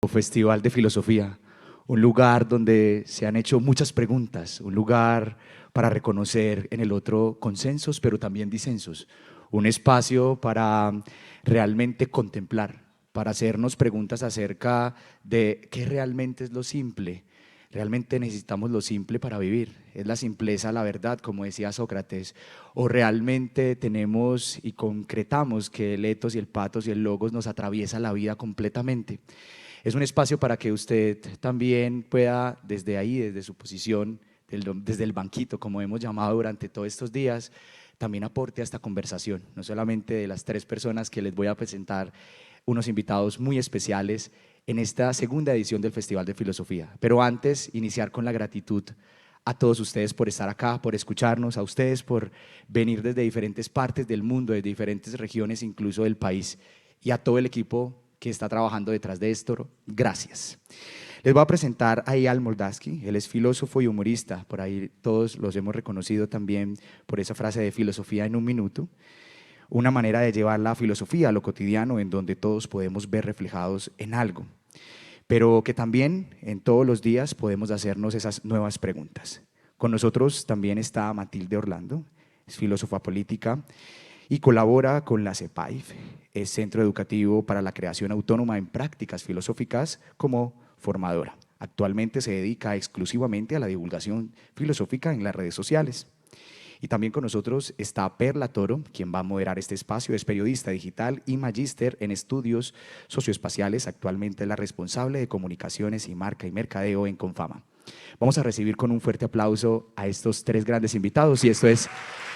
Festival de Filosofía, un lugar donde se han hecho muchas preguntas, un lugar para reconocer en el otro consensos, pero también disensos, un espacio para realmente contemplar, para hacernos preguntas acerca de qué realmente es lo simple. Realmente necesitamos lo simple para vivir, es la simpleza, la verdad, como decía Sócrates, o realmente tenemos y concretamos que el etos y el patos y el logos nos atraviesa la vida completamente. Es un espacio para que usted también pueda, desde ahí, desde su posición, desde el banquito, como hemos llamado durante todos estos días, también aporte a esta conversación, no solamente de las tres personas que les voy a presentar, unos invitados muy especiales en esta segunda edición del Festival de Filosofía. Pero antes, iniciar con la gratitud a todos ustedes por estar acá, por escucharnos, a ustedes por venir desde diferentes partes del mundo, de diferentes regiones, incluso del país, y a todo el equipo que está trabajando detrás de esto, gracias. Les voy a presentar a Eyal Moldavsky, él es filósofo y humorista, por ahí todos los hemos reconocido también por esa frase de filosofía en un minuto, una manera de llevar la filosofía a lo cotidiano en donde todos podemos ver reflejados en algo, pero que también en todos los días podemos hacernos esas nuevas preguntas. Con nosotros también está Matilde Orlando, es filósofa política, y colabora con la CEPAIF, es Centro Educativo para la Creación Autónoma en Prácticas Filosóficas, como formadora. Actualmente se dedica exclusivamente a la divulgación filosófica en las redes sociales. Y también con nosotros está Perla Toro, quien va a moderar este espacio, es periodista digital y magíster en estudios socioespaciales, actualmente es la responsable de comunicaciones y marca y mercadeo en Confama. Vamos a recibir con un fuerte aplauso a estos tres grandes invitados y esto es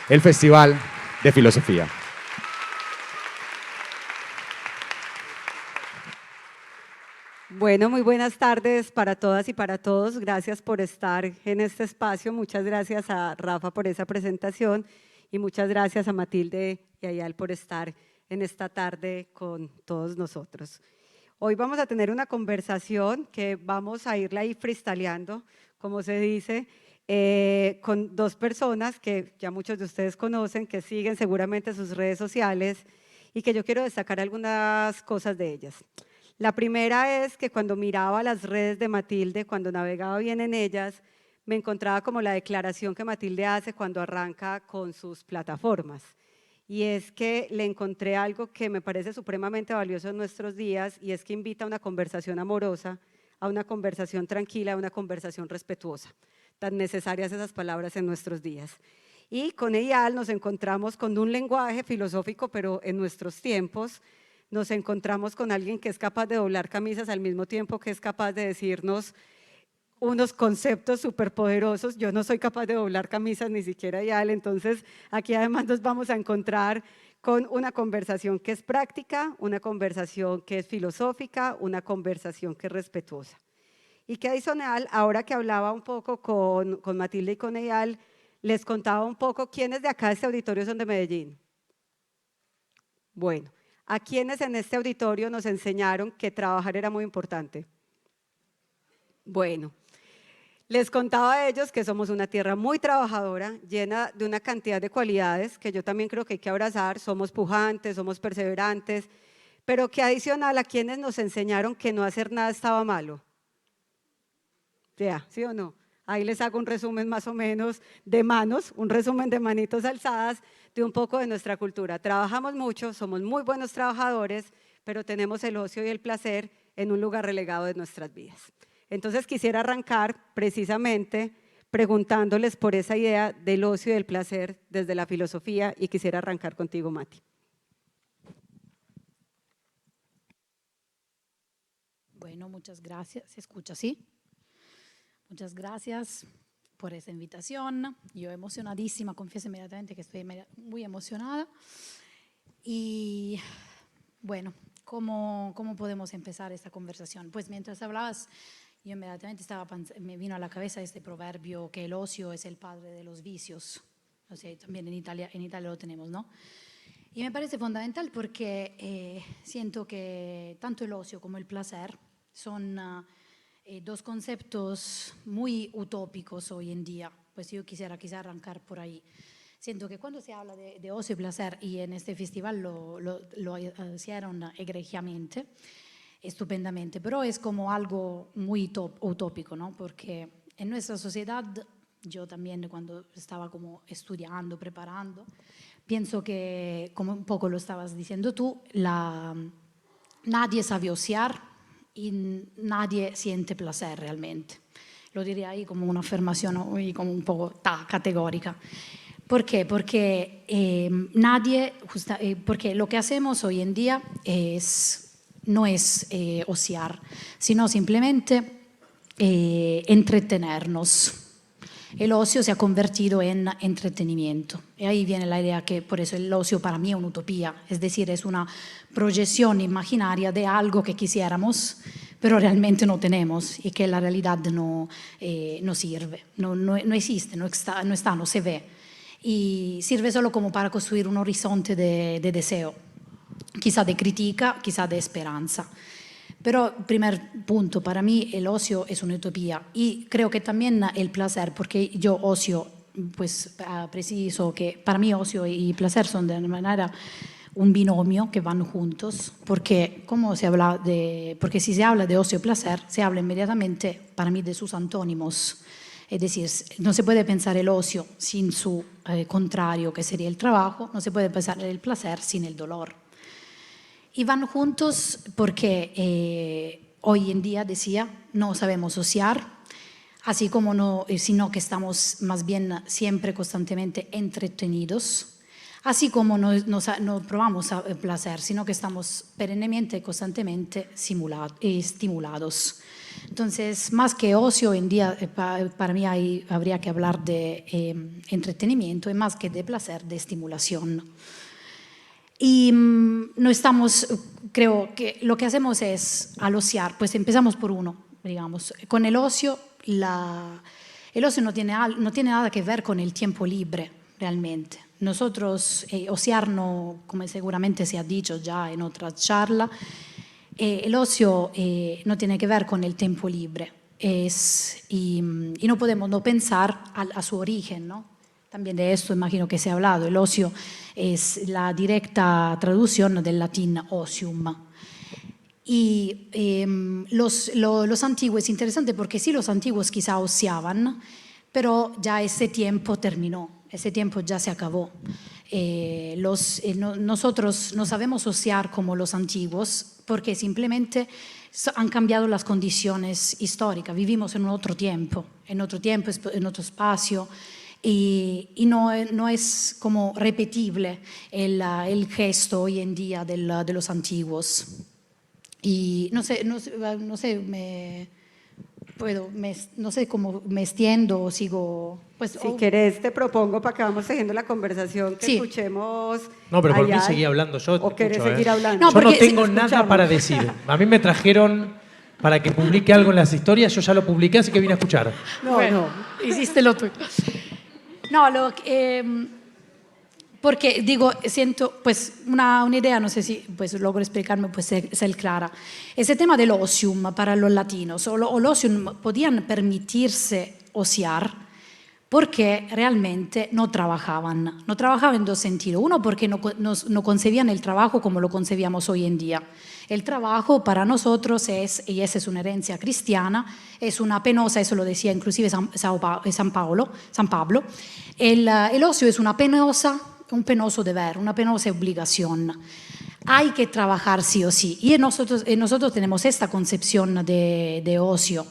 el Festival de Filosofía. Bueno, muy buenas tardes para todas y para todos. Gracias por estar en este espacio. Muchas gracias a Rafa por esa presentación y muchas gracias a Matilde y a Eyal por estar en esta tarde con todos nosotros. Hoy vamos a tener una conversación que vamos a irla ahí freestyleando, como se dice, con dos personas que ya muchos de ustedes conocen, que siguen seguramente sus redes sociales y que yo quiero destacar algunas cosas de ellas. La primera es que cuando miraba las redes de Matilde, cuando navegaba bien en ellas, me encontraba como la declaración que Matilde hace cuando arranca con sus plataformas. Y es que le encontré algo que me parece supremamente valioso en nuestros días y es que invita a una conversación amorosa, a una conversación tranquila, a una conversación respetuosa. Tan necesarias esas palabras en nuestros días. Y con Eyal nos encontramos con un lenguaje filosófico, pero en nuestros tiempos, nos encontramos con alguien que es capaz de doblar camisas al mismo tiempo que es capaz de decirnos unos conceptos superpoderosos. Yo no soy capaz de doblar camisas, ni siquiera Eyal, entonces aquí además nos vamos a encontrar con una conversación que es práctica, una conversación que es filosófica, una conversación que es respetuosa. Y que adicional, ahora que hablaba un poco con Matilde y con Eyal, les contaba un poco quiénes de acá de este auditorio son de Medellín. Bueno, ¿a quienes en este auditorio nos enseñaron que trabajar era muy importante? Bueno, les contaba a ellos que somos una tierra muy trabajadora, llena de una cantidad de cualidades que yo también creo que hay que abrazar. Somos pujantes, somos perseverantes, pero que adicional a quienes nos enseñaron que no hacer nada estaba malo. Ya, ¿sí o no? Ahí les hago un resumen más o menos de manos, un resumen de manitos alzadas de un poco de nuestra cultura. Trabajamos mucho, somos muy buenos trabajadores, pero tenemos el ocio y el placer en un lugar relegado de nuestras vidas. Entonces quisiera arrancar precisamente preguntándoles por esa idea del ocio y del placer desde la filosofía y quisiera arrancar contigo, Mati. Bueno, muchas gracias. ¿Se escucha así? Muchas gracias por esa invitación. Yo emocionadísima, confieso inmediatamente que estoy muy emocionada. Y bueno, ¿cómo podemos empezar esta conversación? Pues mientras hablabas, yo inmediatamente me vino a la cabeza este proverbio que el ocio es el padre de los vicios. O sea, también en Italia lo tenemos, ¿no? Y me parece fundamental porque siento que tanto el ocio como el placer son dos conceptos muy utópicos hoy en día. Pues yo quisiera arrancar por ahí. Siento que cuando se habla de ocio y placer, y en este festival lo hicieron egregiamente, estupendamente, pero es como algo muy utópico, ¿no? Porque en nuestra sociedad, yo también cuando estaba como estudiando, preparando, pienso que, como un poco lo estabas diciendo tú, nadie sabe ociar y nadie siente placer realmente. Lo diría ahí como una afirmación como un poco categórica. ¿Por qué? Porque porque lo que hacemos hoy en día no es ociar, sino simplemente entretenernos. El ocio se ha convertido en entretenimiento. Y ahí viene la idea que por eso el ocio para mí es una utopía, es decir, es una proyección imaginaria de algo que quisiéramos, pero realmente no tenemos y que la realidad no sirve, no existe, no está, no se ve. Y sirve solo como para construir un horizonte de deseo, quizá de crítica, quizá de esperanza. Pero, primer punto, para mí el ocio es una utopía y creo que también el placer, porque yo ocio, pues preciso que para mí ocio y placer son de alguna manera un binomio que van juntos, porque porque si se habla de ocio y placer, se habla inmediatamente para mí de sus antónimos. Es decir, no se puede pensar el ocio sin su contrario, que sería el trabajo, no se puede pensar el placer sin el dolor. Y van juntos porque hoy en día, decía, no sabemos ociar, así como no, sino que estamos más bien siempre constantemente entretenidos, así como no probamos placer, sino que estamos perennemente, constantemente estimulados. Entonces, más que ocio, hoy en día para mí habría que hablar de entretenimiento y más que de placer, de estimulación. Y no estamos, creo que lo que hacemos es al ociar, pues empezamos por uno, digamos. Con el ocio, el ocio no tiene nada que ver con el tiempo libre, realmente. Nosotros, ociar, no, como seguramente se ha dicho ya en otra charla, el ocio no tiene que ver con el tiempo libre. Y no podemos no pensar a su origen, ¿no? También de esto imagino que se ha hablado. El ocio es la directa traducción del latín ocium. Y los antiguos es interesante porque sí, los antiguos quizá ociaban, pero ya ese tiempo terminó, ese tiempo ya se acabó. Nosotros no sabemos ociar como los antiguos porque simplemente han cambiado las condiciones históricas. Vivimos en otro tiempo, en otro espacio. Y no es como repetible el gesto hoy en día de los antiguos. Y no sé cómo me extiendo o sigo. Pues, si querés, te propongo para que vamos siguiendo la conversación, que escuchemos. No, pero por mí seguí hablando yo. ¿O querés seguir hablando? No, yo no tengo nada para decir. A mí me trajeron para que publique algo en las historias, yo ya lo publiqué, así que vine a escuchar. No, hiciste lo tuyo. No, porque digo, siento pues una idea, no sé si pues logro explicarme, pues ser clara. Ese tema del ocium para los latinos, o l'ocium podían permitirse ociar porque realmente no trabajaban en dos sentidos. Uno, porque no concebían el trabajo como lo concebíamos hoy en día. El trabajo para nosotros es, y esa es una herencia cristiana, es una penosa, eso lo decía inclusive San Pablo, el ocio es un penoso deber, una penosa obligación. Hay que trabajar sí o sí. Y nosotros tenemos esta concepción de ocio.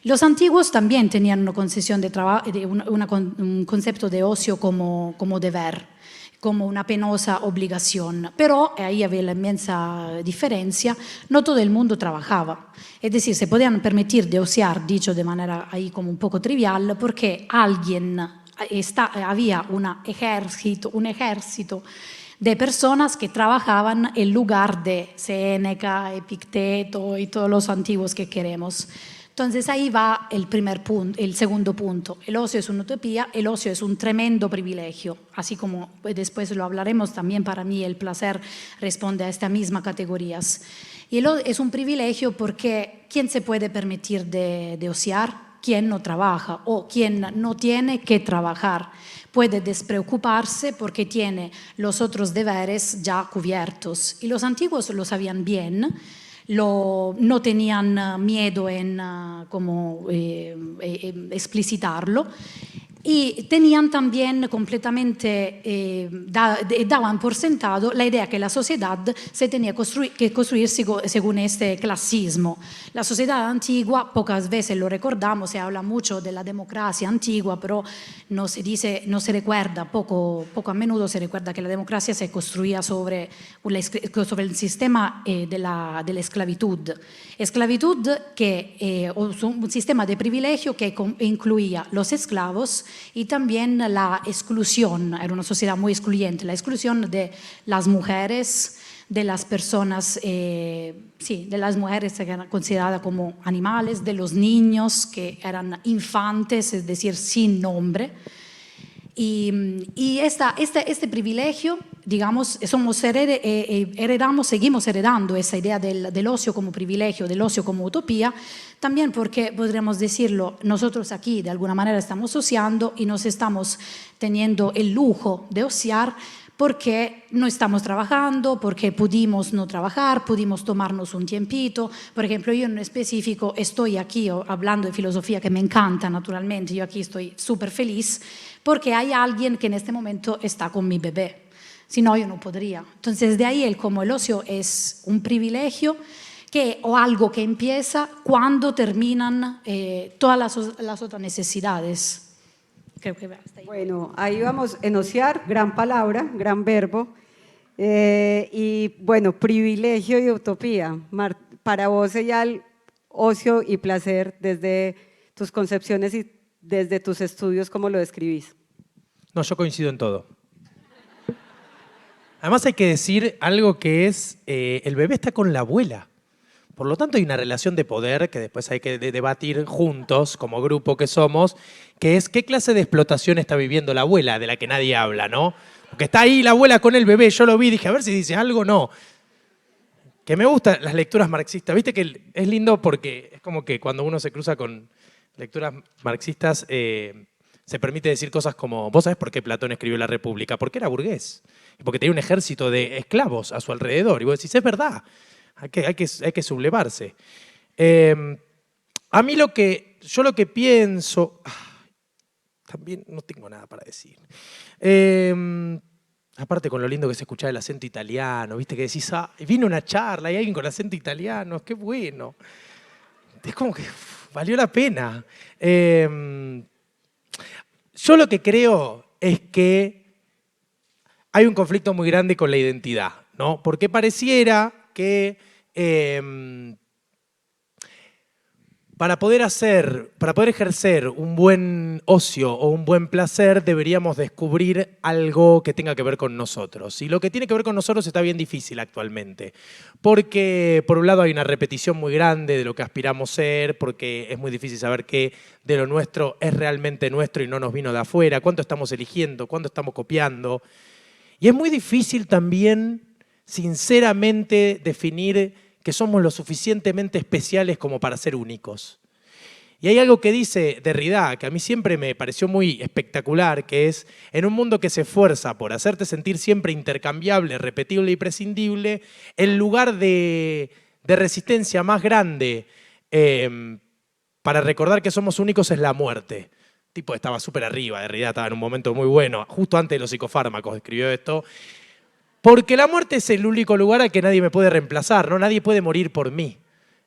Los antiguos también tenían una concepción un concepto de ocio como deber, como una penosa obligación, pero ahí había la inmensa diferencia, no todo el mundo trabajaba, es decir, se podían permitir de ociar, dicho de manera ahí como un poco trivial, porque había un ejército de personas que trabajaban en lugar de Séneca, Epicteto y todos los antiguos que queremos. Entonces ahí va el segundo punto. El ocio es una utopía, el ocio es un tremendo privilegio, así como después lo hablaremos también. Para mí el placer responde a estas mismas categorías. Y es un privilegio porque ¿quién se puede permitir de ociar? Quien no trabaja o quien no tiene que trabajar. Puede despreocuparse porque tiene los otros deberes ya cubiertos. Y los antiguos lo sabían bien. no tenían miedo en como, explicitarlo. Y tenían también completamente, daban por sentado la idea que la sociedad se tenía que construirse según este clasismo. La sociedad antigua, pocas veces lo recordamos, se habla mucho de la democracia antigua, pero no se dice, no se recuerda, poco a menudo se recuerda que la democracia se construía sobre el sistema de la esclavitud. Esclavitud que un sistema de privilegio que incluía los esclavos y también la exclusión, era una sociedad muy excluyente, la exclusión de las mujeres, de las personas, de las mujeres que eran consideradas como animales, de los niños que eran infantes, es decir, sin nombre. Y este privilegio, digamos, seguimos heredando esa idea del ocio como privilegio, del ocio como utopía, también porque, podríamos decirlo, nosotros aquí de alguna manera estamos ociando y nos estamos teniendo el lujo de ociar porque no estamos trabajando, porque pudimos no trabajar, pudimos tomarnos un tiempito. Por ejemplo, yo en específico estoy aquí hablando de filosofía que me encanta naturalmente, yo aquí estoy súper feliz porque hay alguien que en este momento está con mi bebé, si no yo no podría. Entonces de ahí como el ocio es un privilegio o algo que empieza cuando terminan todas las otras necesidades. Creo que hasta ahí. Bueno, ahí vamos en ociar, gran palabra, gran verbo. Y bueno, privilegio y utopía. Para vos sería el ocio y placer desde tus concepciones y desde tus estudios, ¿cómo lo describís? No, yo coincido en todo. Además hay que decir algo que es, el bebé está con la abuela. Por lo tanto hay una relación de poder que después hay que debatir juntos, como grupo que somos, que es qué clase de explotación está viviendo la abuela, de la que nadie habla, ¿no? Porque está ahí la abuela con el bebé, yo lo vi, dije, a ver si dice algo, no. Que me gustan las lecturas marxistas, viste que es lindo porque es como que cuando uno se cruza con lecturas marxistas, se permite decir cosas como, ¿vos sabés por qué Platón escribió La República? Porque era burgués, porque tenía un ejército de esclavos a su alrededor, y vos decís, es verdad. Hay que sublevarse. A mí yo lo que pienso, también no tengo nada para decir. Aparte con lo lindo que es escuchar el acento italiano, viste que decís, vino una charla y alguien con acento italiano, qué bueno. Es como que valió la pena. Yo lo que creo es que hay un conflicto muy grande con la identidad, ¿no? Porque pareciera que para poder ejercer un buen ocio o un buen placer deberíamos descubrir algo que tenga que ver con nosotros. Y lo que tiene que ver con nosotros está bien difícil actualmente. Porque por un lado hay una repetición muy grande de lo que aspiramos a ser, porque es muy difícil saber qué de lo nuestro es realmente nuestro y no nos vino de afuera, cuánto estamos eligiendo, cuánto estamos copiando. Y es muy difícil también sinceramente definir que somos lo suficientemente especiales como para ser únicos. Y hay algo que dice Derrida, que a mí siempre me pareció muy espectacular, que es, en un mundo que se esfuerza por hacerte sentir siempre intercambiable, repetible y prescindible, el lugar de resistencia más grande para recordar que somos únicos es la muerte. El tipo estaba súper arriba, Derrida estaba en un momento muy bueno, justo antes de los psicofármacos escribió esto. Porque la muerte es el único lugar al que nadie me puede reemplazar, ¿no? Nadie puede morir por mí.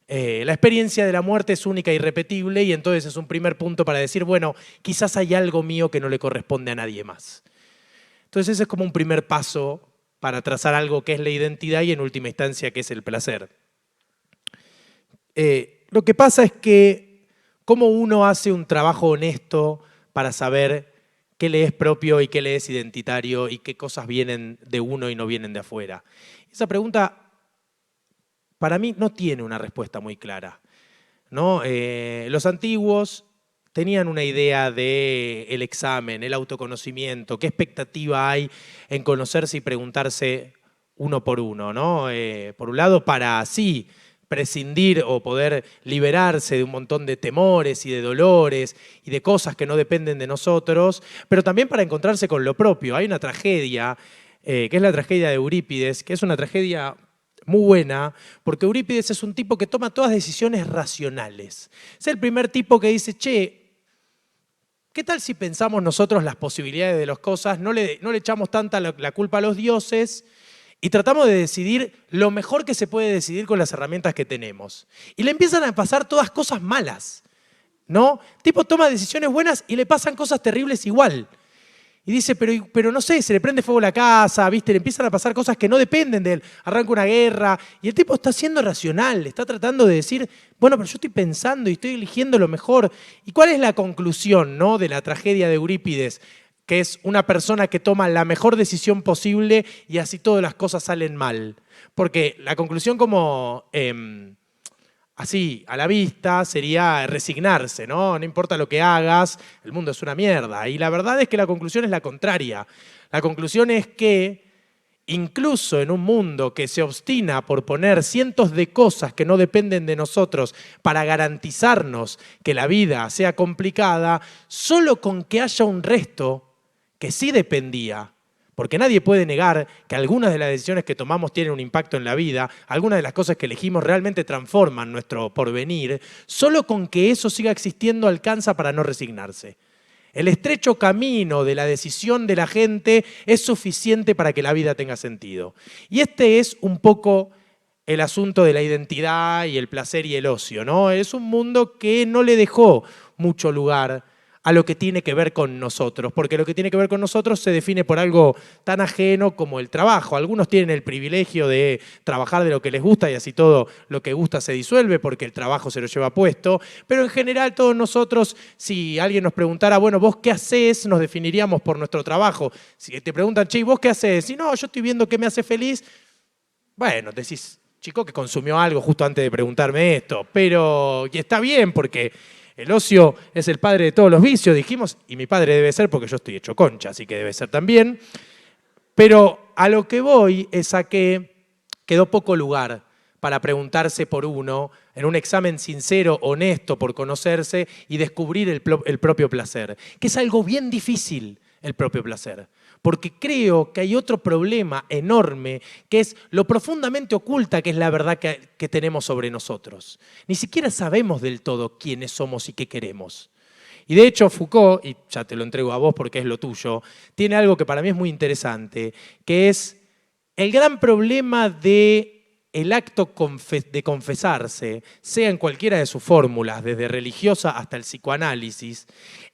La experiencia de la muerte es única y irrepetible y entonces es un primer punto para decir, bueno, quizás hay algo mío que no le corresponde a nadie más. Entonces ese es como un primer paso para trazar algo que es la identidad y en última instancia que es el placer. Lo que pasa es que cómo uno hace un trabajo honesto para saber qué le es propio y qué le es identitario y qué cosas vienen de uno y no vienen de afuera. Esa pregunta, para mí, no tiene una respuesta muy clara, ¿no? Los antiguos tenían una idea del examen, el autoconocimiento, qué expectativa hay en conocerse y preguntarse uno por uno, ¿no? Por un lado, para sí prescindir o poder liberarse de un montón de temores y de dolores y de cosas que no dependen de nosotros, pero también para encontrarse con lo propio. Hay una tragedia, que es la tragedia de Eurípides, que es una tragedia muy buena, porque Eurípides es un tipo que toma todas decisiones racionales. Es el primer tipo que dice, che, ¿qué tal si pensamos nosotros las posibilidades de las cosas, no le echamos tanta la culpa a los dioses y tratamos de decidir lo mejor que se puede decidir con las herramientas que tenemos? Y le empiezan a pasar todas cosas malas, ¿no? Tipo toma decisiones buenas y le pasan cosas terribles igual. Y dice, pero no sé, se le prende fuego la casa, ¿viste? Le empiezan a pasar cosas que no dependen de él. Arranca una guerra y el tipo está siendo racional, está tratando de decir, bueno, pero yo estoy pensando y estoy eligiendo lo mejor. ¿Y cuál es la conclusión, ¿no?, de la tragedia de Eurípides? Que es una persona que toma la mejor decisión posible y así todas las cosas salen mal. Porque la conclusión como... así, a la vista, sería resignarse, ¿no? No importa lo que hagas, el mundo es una mierda. Y la verdad es que la conclusión es la contraria. La conclusión es que, incluso en un mundo que se obstina por poner cientos de cosas que no dependen de nosotros para garantizarnos que la vida sea complicada, solo con que haya un resto que sí dependía, porque nadie puede negar que algunas de las decisiones que tomamos tienen un impacto en la vida, algunas de las cosas que elegimos realmente transforman nuestro porvenir, solo con que eso siga existiendo alcanza para no resignarse. El estrecho camino de la decisión de la gente es suficiente para que la vida tenga sentido. Y este es un poco el asunto de la identidad y el placer y el ocio, ¿no? Es un mundo que no le dejó mucho lugar a lo que tiene que ver con nosotros, porque lo que tiene que ver con nosotros se define por algo tan ajeno como el trabajo. Algunos tienen el privilegio de trabajar de lo que les gusta y así todo lo que gusta se disuelve porque el trabajo se lo lleva puesto, pero en general todos nosotros, si alguien nos preguntara, bueno, ¿vos qué hacés?, nos definiríamos por nuestro trabajo. Si te preguntan, che, ¿vos qué hacés? Y no, yo estoy viendo qué me hace feliz. Bueno, decís, chico que consumió algo justo antes de preguntarme esto, pero y está bien porque... el ocio es el padre de todos los vicios, dijimos, y mi padre debe ser porque yo estoy hecho concha, así que debe ser también. Pero a lo que voy es a que quedó poco lugar para preguntarse por uno en un examen sincero, honesto, por conocerse y descubrir el propio placer, que es algo bien difícil, el propio placer. Porque creo que hay otro problema enorme, que es lo profundamente oculta que es la verdad que tenemos sobre nosotros. Ni siquiera sabemos del todo quiénes somos y qué queremos. Y de hecho Foucault, y ya te lo entrego a vos porque es lo tuyo, tiene algo que para mí es muy interesante, que es el gran problema del acto de confesarse, sea en cualquiera de sus fórmulas, desde religiosa hasta el psicoanálisis,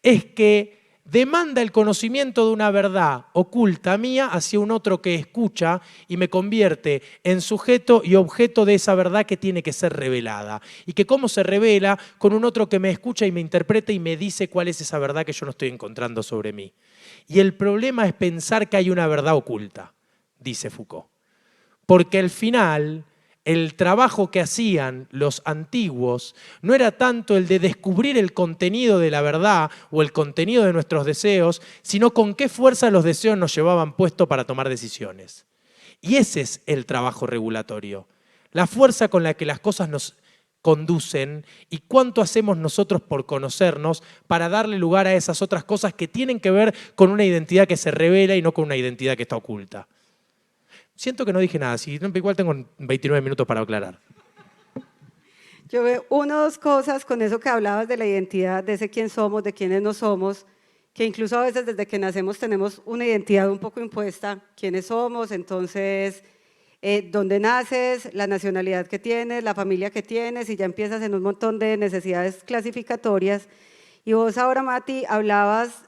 es que demanda el conocimiento de una verdad oculta mía hacia un otro que escucha y me convierte en sujeto y objeto de esa verdad que tiene que ser revelada. Y que cómo se revela con un otro que me escucha y me interpreta y me dice cuál es esa verdad que yo no estoy encontrando sobre mí. Y el problema es pensar que hay una verdad oculta, dice Foucault. Porque al final... el trabajo que hacían los antiguos no era tanto el de descubrir el contenido de la verdad o el contenido de nuestros deseos, sino con qué fuerza los deseos nos llevaban puesto para tomar decisiones. Y ese es el trabajo regulatorio, la fuerza con la que las cosas nos conducen y cuánto hacemos nosotros por conocernos para darle lugar a esas otras cosas que tienen que ver con una identidad que se revela y no con una identidad que está oculta. Siento que no dije nada, igual tengo 29 minutos para aclarar. Yo veo una o dos cosas con eso que hablabas de la identidad, de ese quién somos, de quiénes no somos, que incluso a veces desde que nacemos tenemos una identidad un poco impuesta, quiénes somos, entonces dónde naces, la nacionalidad que tienes, la familia que tienes, y ya empiezas en un montón de necesidades clasificatorias. Y vos ahora, Mati, hablabas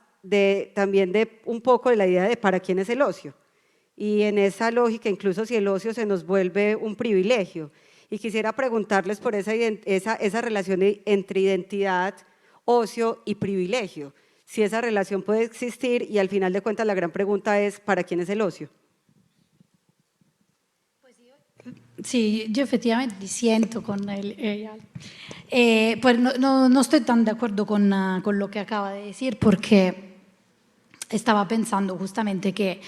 también de un poco de la idea de para quién es el ocio. Y en esa lógica, incluso si el ocio se nos vuelve un privilegio. Y quisiera preguntarles por esa relación entre identidad, ocio y privilegio. Si esa relación puede existir y al final de cuentas la gran pregunta es ¿para quién es el ocio? Sí, yo efectivamente disiento con él. Pues no estoy tan de acuerdo con lo que acaba de decir porque estaba pensando justamente que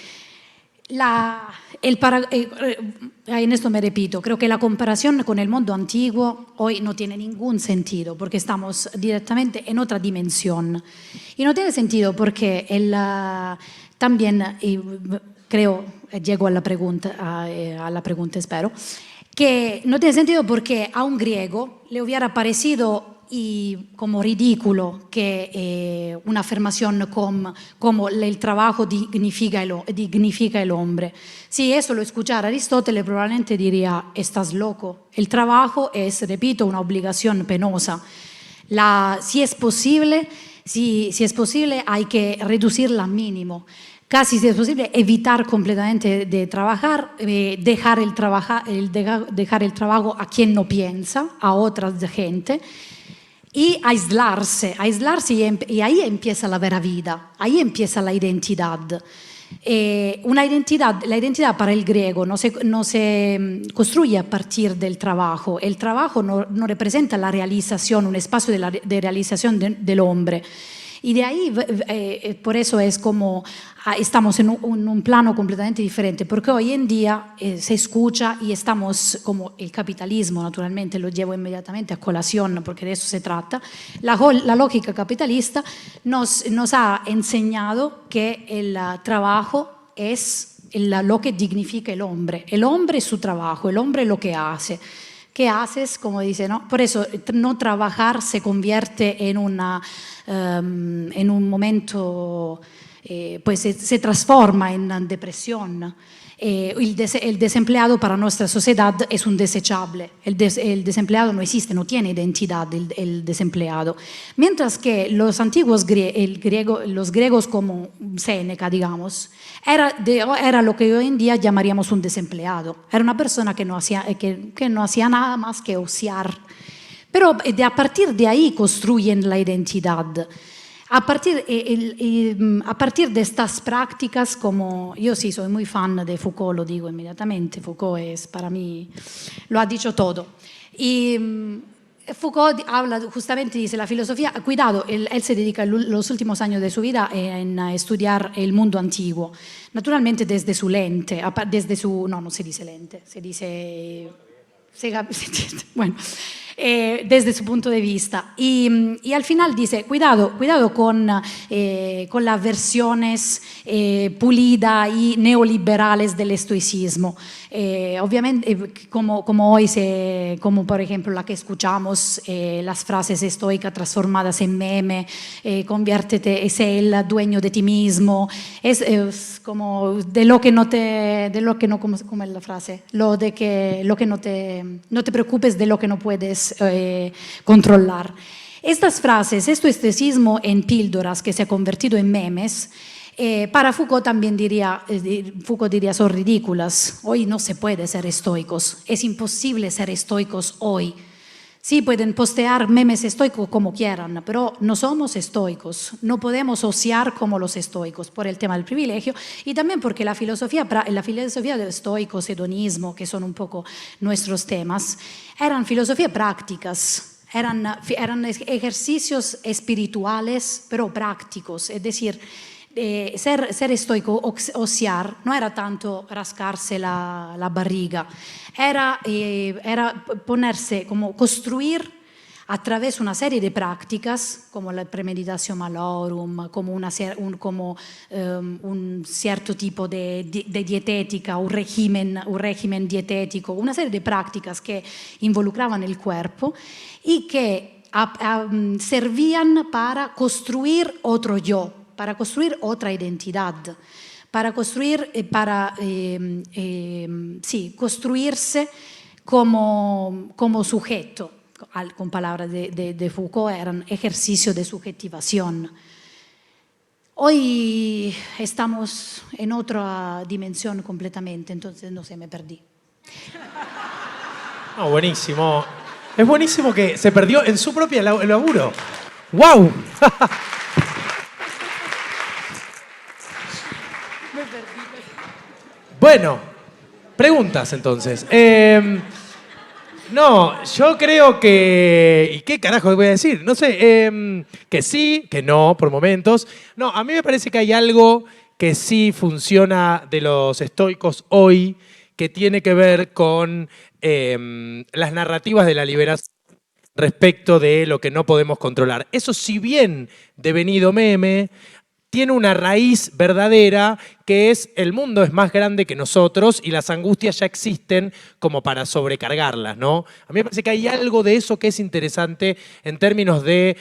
en esto me repito, creo que la comparación con el mundo antiguo hoy no tiene ningún sentido porque estamos directamente en otra dimensión. Y no tiene sentido porque también, creo, llego a la pregunta, espero, que no tiene sentido porque a un griego le hubiera parecido y como ridículo que una afirmación como el trabajo dignifica el hombre. Si eso lo escuchara Aristóteles, probablemente diría, estás loco. El trabajo es, repito, una obligación penosa. Si es posible, hay que reducirla al mínimo. Casi, si es posible, evitar completamente de trabajar, dejar el trabajo a quien no piensa, a otras gente, y aislarse y ahí empieza la vera vida, ahí empieza la identidad. La identidad para el griego no se construye a partir del trabajo. El trabajo no representa la realización, un espacio de realización del hombre. Y de ahí, por eso es como estamos en un plano completamente diferente, porque hoy en día se escucha y estamos como el capitalismo, naturalmente, lo llevo inmediatamente a colación, porque de eso se trata. La lógica capitalista nos ha enseñado que el trabajo es lo que dignifica el hombre y su trabajo, el hombre lo que hace. ¿Qué haces? Como dice, ¿no? Por eso no trabajar se convierte en un momento, pues se transforma en depresión. El desempleado para nuestra sociedad es un desechable. El desempleado no existe, no tiene identidad el desempleado. Mientras que los antiguos los griegos como Séneca, digamos, era lo que hoy en día llamaríamos un desempleado. Era una persona que no hacía nada más que ociar. Pero a partir de ahí construyen la identidad. A partir de estas prácticas, como yo sí soy muy fan de Foucault, lo digo inmediatamente, Foucault es para mí, lo ha dicho todo. Y Foucault habla justamente, dice, la filosofía, cuidado, él se dedica los últimos años de su vida en estudiar el mundo antiguo, naturalmente desde su lente, no se dice lente, se dice, bueno, desde su punto de vista. Y al final dice, cuidado con las versiones pulidas y neoliberales del estoicismo. Obviamente, como hoy, como por ejemplo la que escuchamos, las frases estoicas transformadas en meme, conviértete, sé el dueño de ti mismo, es como como es la frase, no te preocupes de lo que no puedes controlar. Estas frases, este estoicismo en píldoras que se ha convertido en memes, para Foucault también diría son ridículas. Hoy no se puede ser estoicos, es imposible ser estoicos hoy. Sí, pueden postear memes estoicos como quieran, pero no somos estoicos, no podemos ociar como los estoicos por el tema del privilegio y también porque la filosofía de estoicos, hedonismo, que son un poco nuestros temas, eran filosofías prácticas, eran ejercicios espirituales, pero prácticos, es decir, ser estoico, ociar, no era tanto rascarse la barriga, era ponerse, como construir a través de una serie de prácticas, como la premeditación malorum, como un cierto tipo de dietética, un régimen dietético, una serie de prácticas que involucraban el cuerpo y que servían para construir otro yo, para construir otra identidad, para construirse como sujeto. Con palabras de Foucault, eran ejercicio de subjetivación. Hoy estamos en otra dimensión completamente, entonces no sé, me perdí. No, buenísimo. Es buenísimo que se perdió en su propio laburo. ¡Wow! Bueno, preguntas entonces. No, yo creo que... ¿Y qué carajo voy a decir? No sé, que sí, que no, por momentos. No, a mí me parece que hay algo que sí funciona de los estoicos hoy, que tiene que ver con las narrativas de la liberación respecto de lo que no podemos controlar. Eso, si bien devenido meme, tiene una raíz verdadera que es el mundo es más grande que nosotros y las angustias ya existen como para sobrecargarlas, ¿no? A mí me parece que hay algo de eso que es interesante en términos de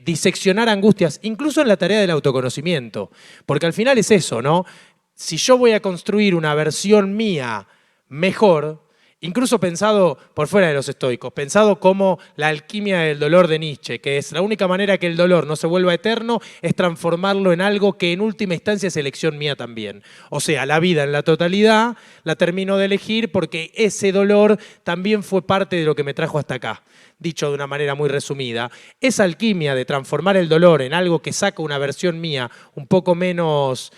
diseccionar angustias, incluso en la tarea del autoconocimiento, porque al final es eso, ¿no? Si yo voy a construir una versión mía mejor, incluso pensado por fuera de los estoicos, pensado como la alquimia del dolor de Nietzsche, que es la única manera que el dolor no se vuelva eterno es transformarlo en algo que en última instancia es elección mía también. O sea, la vida en la totalidad la termino de elegir porque ese dolor también fue parte de lo que me trajo hasta acá. Dicho de una manera muy resumida, esa alquimia de transformar el dolor en algo que saca una versión mía un poco menos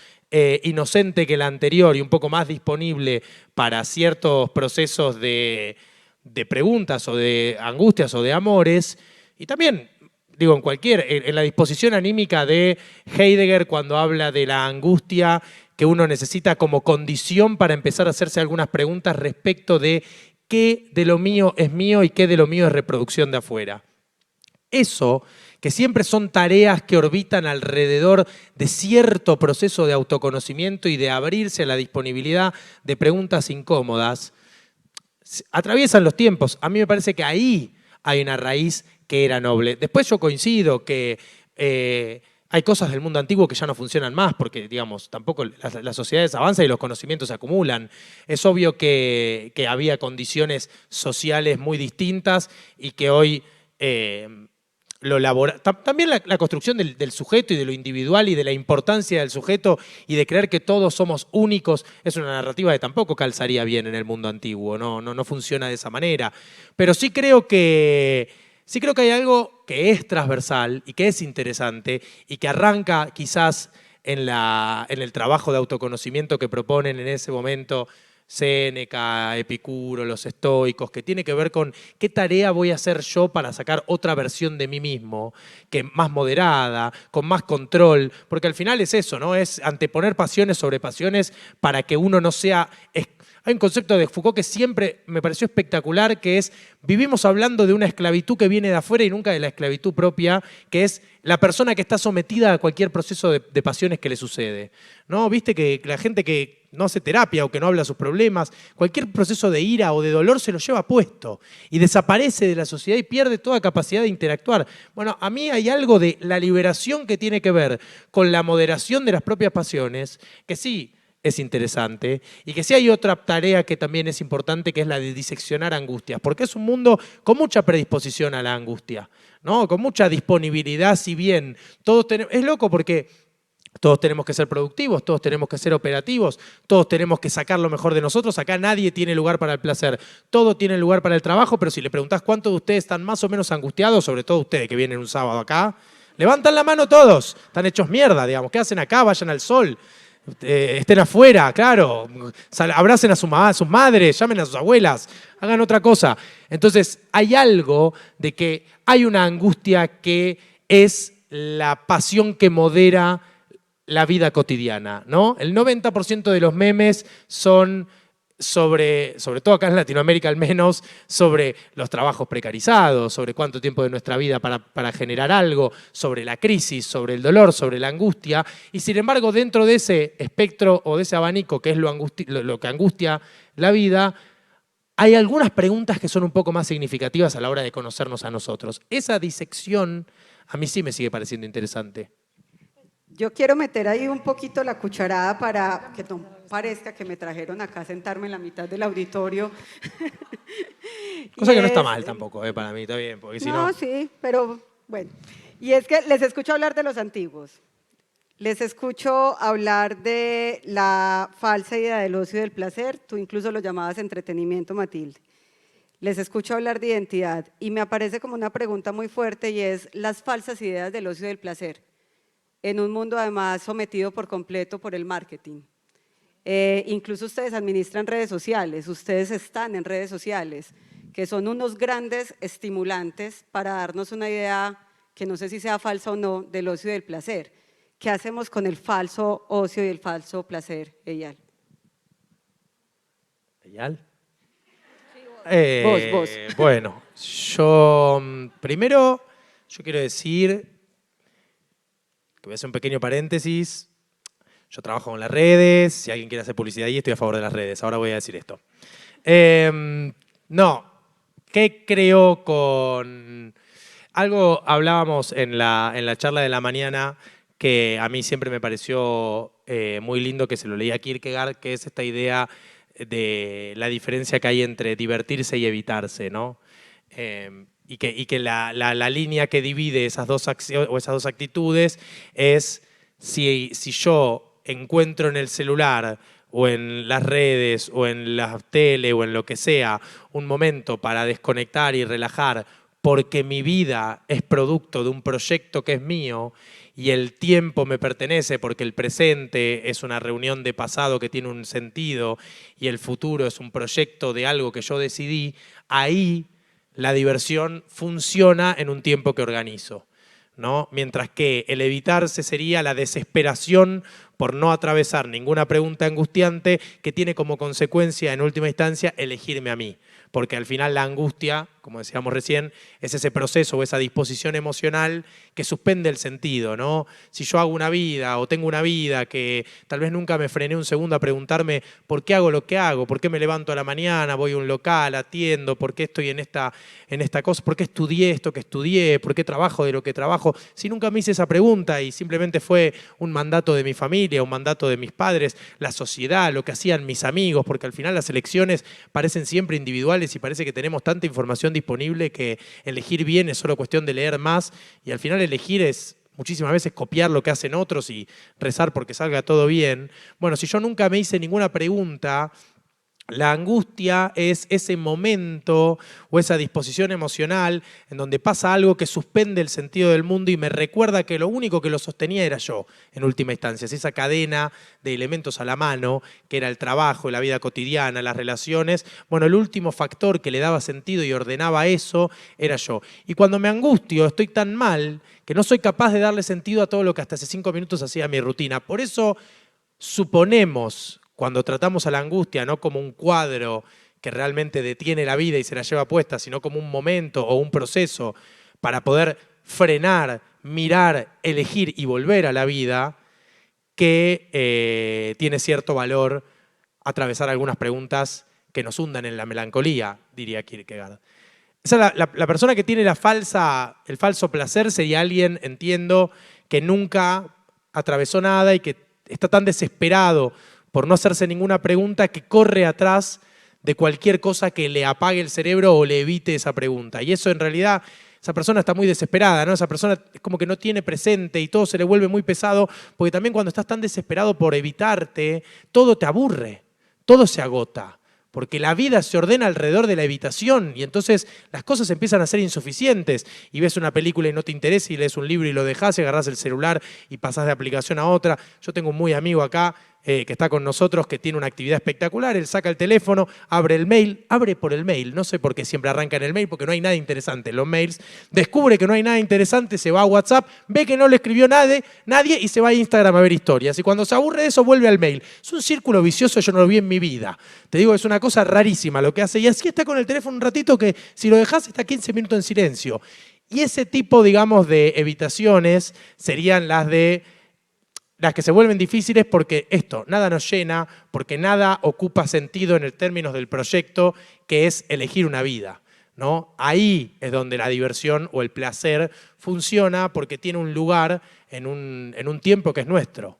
inocente que la anterior y un poco más disponible para ciertos procesos de preguntas o de angustias o de amores. Y también, digo, en la disposición anímica de Heidegger cuando habla de la angustia que uno necesita como condición para empezar a hacerse algunas preguntas respecto de qué de lo mío es mío y qué de lo mío es reproducción de afuera. Eso, que siempre son tareas que orbitan alrededor de cierto proceso de autoconocimiento y de abrirse a la disponibilidad de preguntas incómodas, atraviesan los tiempos. A mí me parece que ahí hay una raíz que era noble. Después yo coincido que hay cosas del mundo antiguo que ya no funcionan más porque, digamos, tampoco las sociedades avanzan y los conocimientos se acumulan. Es obvio que había condiciones sociales muy distintas y que hoy también la construcción del sujeto y de lo individual y de la importancia del sujeto y de creer que todos somos únicos es una narrativa que tampoco calzaría bien en el mundo antiguo, no funciona de esa manera. Pero sí creo que hay algo que es transversal y que es interesante y que arranca quizás en el trabajo de autoconocimiento que proponen en ese momento Séneca, Epicuro, los estoicos, que tiene que ver con qué tarea voy a hacer yo para sacar otra versión de mí mismo, que es más moderada, con más control, porque al final es eso, ¿no? Es anteponer pasiones sobre pasiones para que uno no sea... Hay un concepto de Foucault que siempre me pareció espectacular, que es, vivimos hablando de una esclavitud que viene de afuera y nunca de la esclavitud propia, que es la persona que está sometida a cualquier proceso de pasiones que le sucede. ¿No? Viste que la gente que no hace terapia o que no habla sus problemas, cualquier proceso de ira o de dolor se lo lleva puesto y desaparece de la sociedad y pierde toda capacidad de interactuar. Bueno, a mí hay algo de la liberación que tiene que ver con la moderación de las propias pasiones, que sí, es interesante, y que sí hay otra tarea que también es importante, que es la de diseccionar angustias, porque es un mundo con mucha predisposición a la angustia, ¿no? Con mucha disponibilidad, si bien todos tenemos... Es loco porque todos tenemos que ser productivos, todos tenemos que ser operativos, todos tenemos que sacar lo mejor de nosotros. Acá nadie tiene lugar para el placer, todo tiene lugar para el trabajo, pero si le preguntás cuántos de ustedes están más o menos angustiados, sobre todo ustedes que vienen un sábado acá, levantan la mano todos, están hechos mierda, digamos. ¿Qué hacen acá? Vayan al sol. Estén afuera, claro, abracen a sus madres, llamen a sus abuelas, hagan otra cosa. Entonces, hay algo de que hay una angustia que es la pasión que modera la vida cotidiana, ¿no? El 90% de los memes son sobre todo acá en Latinoamérica al menos, sobre los trabajos precarizados, sobre cuánto tiempo de nuestra vida para generar algo, sobre la crisis, sobre el dolor, sobre la angustia. Y sin embargo, dentro de ese espectro o de ese abanico que es lo que angustia la vida, hay algunas preguntas que son un poco más significativas a la hora de conocernos a nosotros. Esa disección a mí sí me sigue pareciendo interesante. Yo quiero meter ahí un poquito la cucharada para que no parezca que me trajeron acá a sentarme en la mitad del auditorio. Cosa que no está mal tampoco, para mí, está bien, porque si no... No, sí, pero bueno. Y es que les escucho hablar de los antiguos. Les escucho hablar de la falsa idea del ocio y del placer. Tú incluso lo llamabas entretenimiento, Matilde. Les escucho hablar de identidad y me aparece como una pregunta muy fuerte y es las falsas ideas del ocio y del placer en un mundo además sometido por completo por el marketing. Incluso ustedes administran redes sociales, ustedes están en redes sociales, que son unos grandes estimulantes para darnos una idea, que no sé si sea falsa o no, del ocio y del placer. ¿Qué hacemos con el falso ocio y el falso placer, Eyal? ¿Eyal? Vos. Bueno, yo primero quiero decir que voy a hacer un pequeño paréntesis. Yo trabajo con las redes, si alguien quiere hacer publicidad ahí, estoy a favor de las redes. Ahora voy a decir esto. No, ¿qué creo con...? Algo hablábamos en la charla de la mañana que a mí siempre me pareció muy lindo, que se lo leí a Kierkegaard, que es esta idea de la diferencia que hay entre divertirse y evitarse, ¿no? Y que la línea que divide esas dos acciones o esas dos actitudes es si yo encuentro en el celular o en las redes o en la tele o en lo que sea un momento para desconectar y relajar porque mi vida es producto de un proyecto que es mío y el tiempo me pertenece porque el presente es una reunión de pasado que tiene un sentido y el futuro es un proyecto de algo que yo decidí, ahí la diversión funciona en un tiempo que organizo, ¿no? Mientras que el evitarse sería la desesperación por no atravesar ninguna pregunta angustiante que tiene como consecuencia, en última instancia, elegirme a mí. Porque al final la angustia, como decíamos recién, es ese proceso o esa disposición emocional que suspende el sentido, ¿no? Si yo hago una vida o tengo una vida que tal vez nunca me frené un segundo a preguntarme por qué hago lo que hago, por qué me levanto a la mañana, voy a un local, atiendo, por qué estoy en esta cosa, por qué estudié esto que estudié, por qué trabajo de lo que trabajo. Si nunca me hice esa pregunta y simplemente fue un mandato de mi familia, un mandato de mis padres, la sociedad, lo que hacían mis amigos, porque al final las elecciones parecen siempre individuales y parece que tenemos tanta información disponible que elegir bien es solo cuestión de leer más y al final elegir es muchísimas veces copiar lo que hacen otros y rezar porque salga todo bien. Bueno, si yo nunca me hice ninguna pregunta, la angustia es ese momento o esa disposición emocional en donde pasa algo que suspende el sentido del mundo y me recuerda que lo único que lo sostenía era yo, en última instancia. Es esa cadena de elementos a la mano, que era el trabajo, la vida cotidiana, las relaciones. Bueno, el último factor que le daba sentido y ordenaba eso era yo. Y cuando me angustio, estoy tan mal que no soy capaz de darle sentido a todo lo que hasta hace 5 minutos hacía mi rutina. Por eso suponemos, cuando tratamos a la angustia no como un cuadro que realmente detiene la vida y se la lleva puesta, sino como un momento o un proceso para poder frenar, mirar, elegir y volver a la vida, que tiene cierto valor atravesar algunas preguntas que nos hundan en la melancolía, diría Kierkegaard. Esa es la persona que tiene el falso placer sería alguien, entiendo, que nunca atravesó nada y que está tan desesperado por no hacerse ninguna pregunta que corre atrás de cualquier cosa que le apague el cerebro o le evite esa pregunta. Y eso en realidad, esa persona está muy desesperada, ¿no? Esa persona es como que no tiene presente y todo se le vuelve muy pesado, porque también cuando estás tan desesperado por evitarte, todo te aburre, todo se agota. Porque la vida se ordena alrededor de la evitación y entonces las cosas empiezan a ser insuficientes y ves una película y no te interesa y lees un libro y lo dejás y agarrás el celular y pasás de aplicación a otra. Yo tengo un muy amigo acá que está con nosotros, que tiene una actividad espectacular, él saca el teléfono, abre el mail, abre por el mail, no sé por qué siempre arranca en el mail, porque no hay nada interesante en los mails, descubre que no hay nada interesante, se va a WhatsApp, ve que no le escribió nadie y se va a Instagram a ver historias. Y cuando se aburre de eso, vuelve al mail. Es un círculo vicioso, yo no lo vi en mi vida. Te digo, es una cosa rarísima lo que hace. Y así está con el teléfono un ratito que si lo dejas está 15 minutos en silencio. Y ese tipo, digamos, de evitaciones serían las que se vuelven difíciles porque nada nos llena, porque nada ocupa sentido en el términos del proyecto, que es elegir una vida, ¿no? Ahí es donde la diversión o el placer funciona porque tiene un lugar en un tiempo que es nuestro.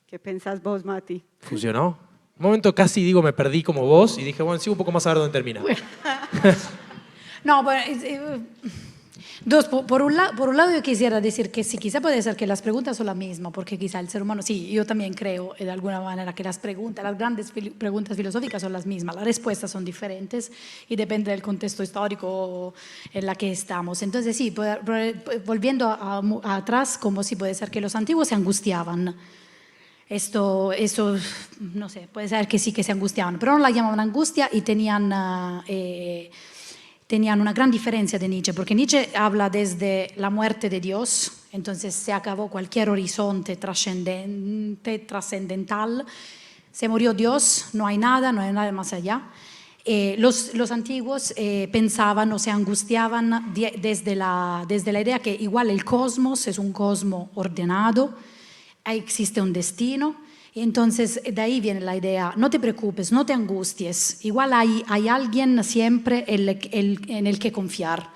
¿Qué pensás vos, Mati? ¿Funcionó? Un momento casi me perdí como vos y dije, bueno, sigo un poco más a ver dónde termina. No, por un lado yo quisiera decir que sí, quizá puede ser que las preguntas son las mismas, porque quizá el ser humano, sí, yo también creo de alguna manera que las grandes preguntas filosóficas son las mismas, las respuestas son diferentes y depende del contexto histórico en la que estamos. Entonces sí, volviendo atrás, como sí puede ser que los antiguos se angustiaban. Esto, no sé, puede ser que sí que se angustiaban, pero no la llamaban angustia y tenían una gran diferencia de Nietzsche, porque Nietzsche habla desde la muerte de Dios, entonces se acabó cualquier horizonte trascendental, se murió Dios, no hay nada más allá. Los antiguos pensaban o se angustiaban desde la idea que igual el cosmos es un cosmos ordenado, existe un destino, y entonces de ahí viene la idea, no te preocupes, no te angusties, igual hay alguien siempre en el que confiar.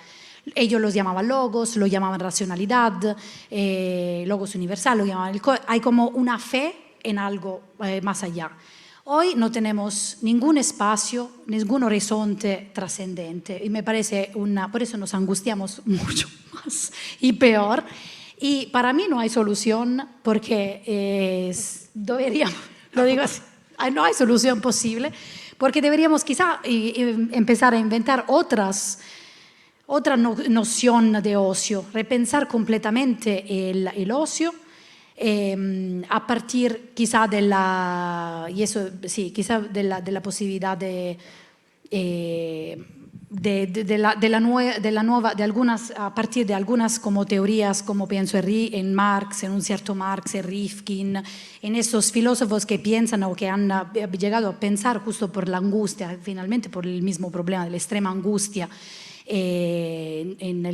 Ellos los llamaban logos, lo llamaban racionalidad, logos universal, lo llamaban hay como una fe en algo más allá. Hoy no tenemos ningún espacio, ningún horizonte trascendente y me parece por eso nos angustiamos mucho más y peor. Y para mí no hay solución porque deberíamos, lo digo así, no hay solución posible porque deberíamos quizá empezar a inventar otra noción de ocio, repensar completamente el ocio. A partir quizá de la posibilidad a partir de algunas como teorías, como pienso en Marx, en un cierto Marx, en Rifkin, en esos filósofos que piensan o que han llegado a pensar justo por la angustia, finalmente por el mismo problema de la extrema angustia, en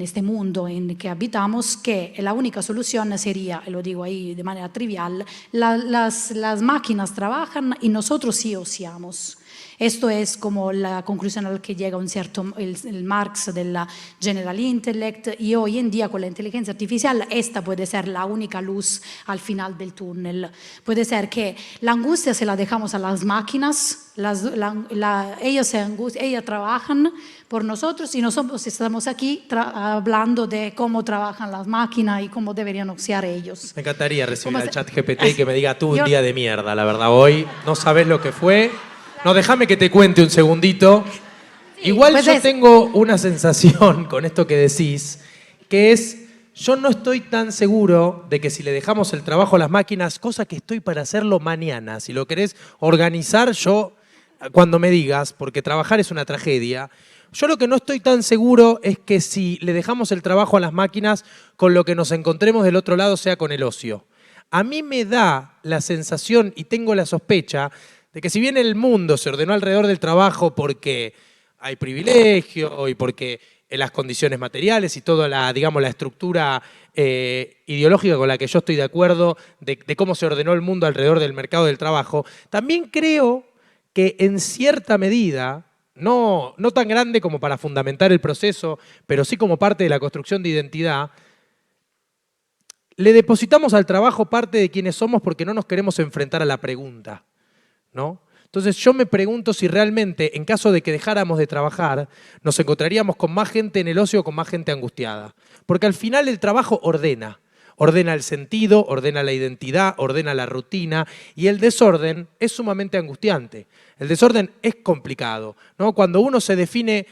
este mundo en el que habitamos, que la única solución sería, lo digo ahí de manera trivial, las máquinas trabajan y nosotros sí ociamos. Esto es como la conclusión a la que llega el Marx de la General Intellect, y hoy en día con la inteligencia artificial esta puede ser la única luz al final del túnel. Puede ser que la angustia se la dejamos a las máquinas, ellas trabajan por nosotros y nosotros estamos aquí hablando de cómo trabajan las máquinas y cómo deberían oxiar ellos. Me encantaría recibir al chat GPT y que me diga tú un día de mierda, la verdad, hoy no sabes lo que fue. No, déjame que te cuente un segundito. Sí, igual pues yo tengo una sensación con esto que decís, que es, yo no estoy tan seguro de que si le dejamos el trabajo a las máquinas, cosa que estoy para hacerlo mañana, si lo querés organizar yo, cuando me digas, porque trabajar es una tragedia, yo lo que no estoy tan seguro es que si le dejamos el trabajo a las máquinas, con lo que nos encontremos del otro lado sea con el ocio. A mí me da la sensación y tengo la sospecha de que si bien el mundo se ordenó alrededor del trabajo porque hay privilegio y porque las condiciones materiales y toda la estructura ideológica con la que yo estoy de acuerdo de cómo se ordenó el mundo alrededor del mercado del trabajo, también creo que en cierta medida, no tan grande como para fundamentar el proceso, pero sí como parte de la construcción de identidad, le depositamos al trabajo parte de quienes somos porque no nos queremos enfrentar a la pregunta, ¿no? Entonces yo me pregunto si realmente, en caso de que dejáramos de trabajar, nos encontraríamos con más gente en el ocio o con más gente angustiada. Porque al final el trabajo ordena. Ordena el sentido, ordena la identidad, ordena la rutina, y el desorden es sumamente angustiante. El desorden es complicado, ¿no? Cuando uno define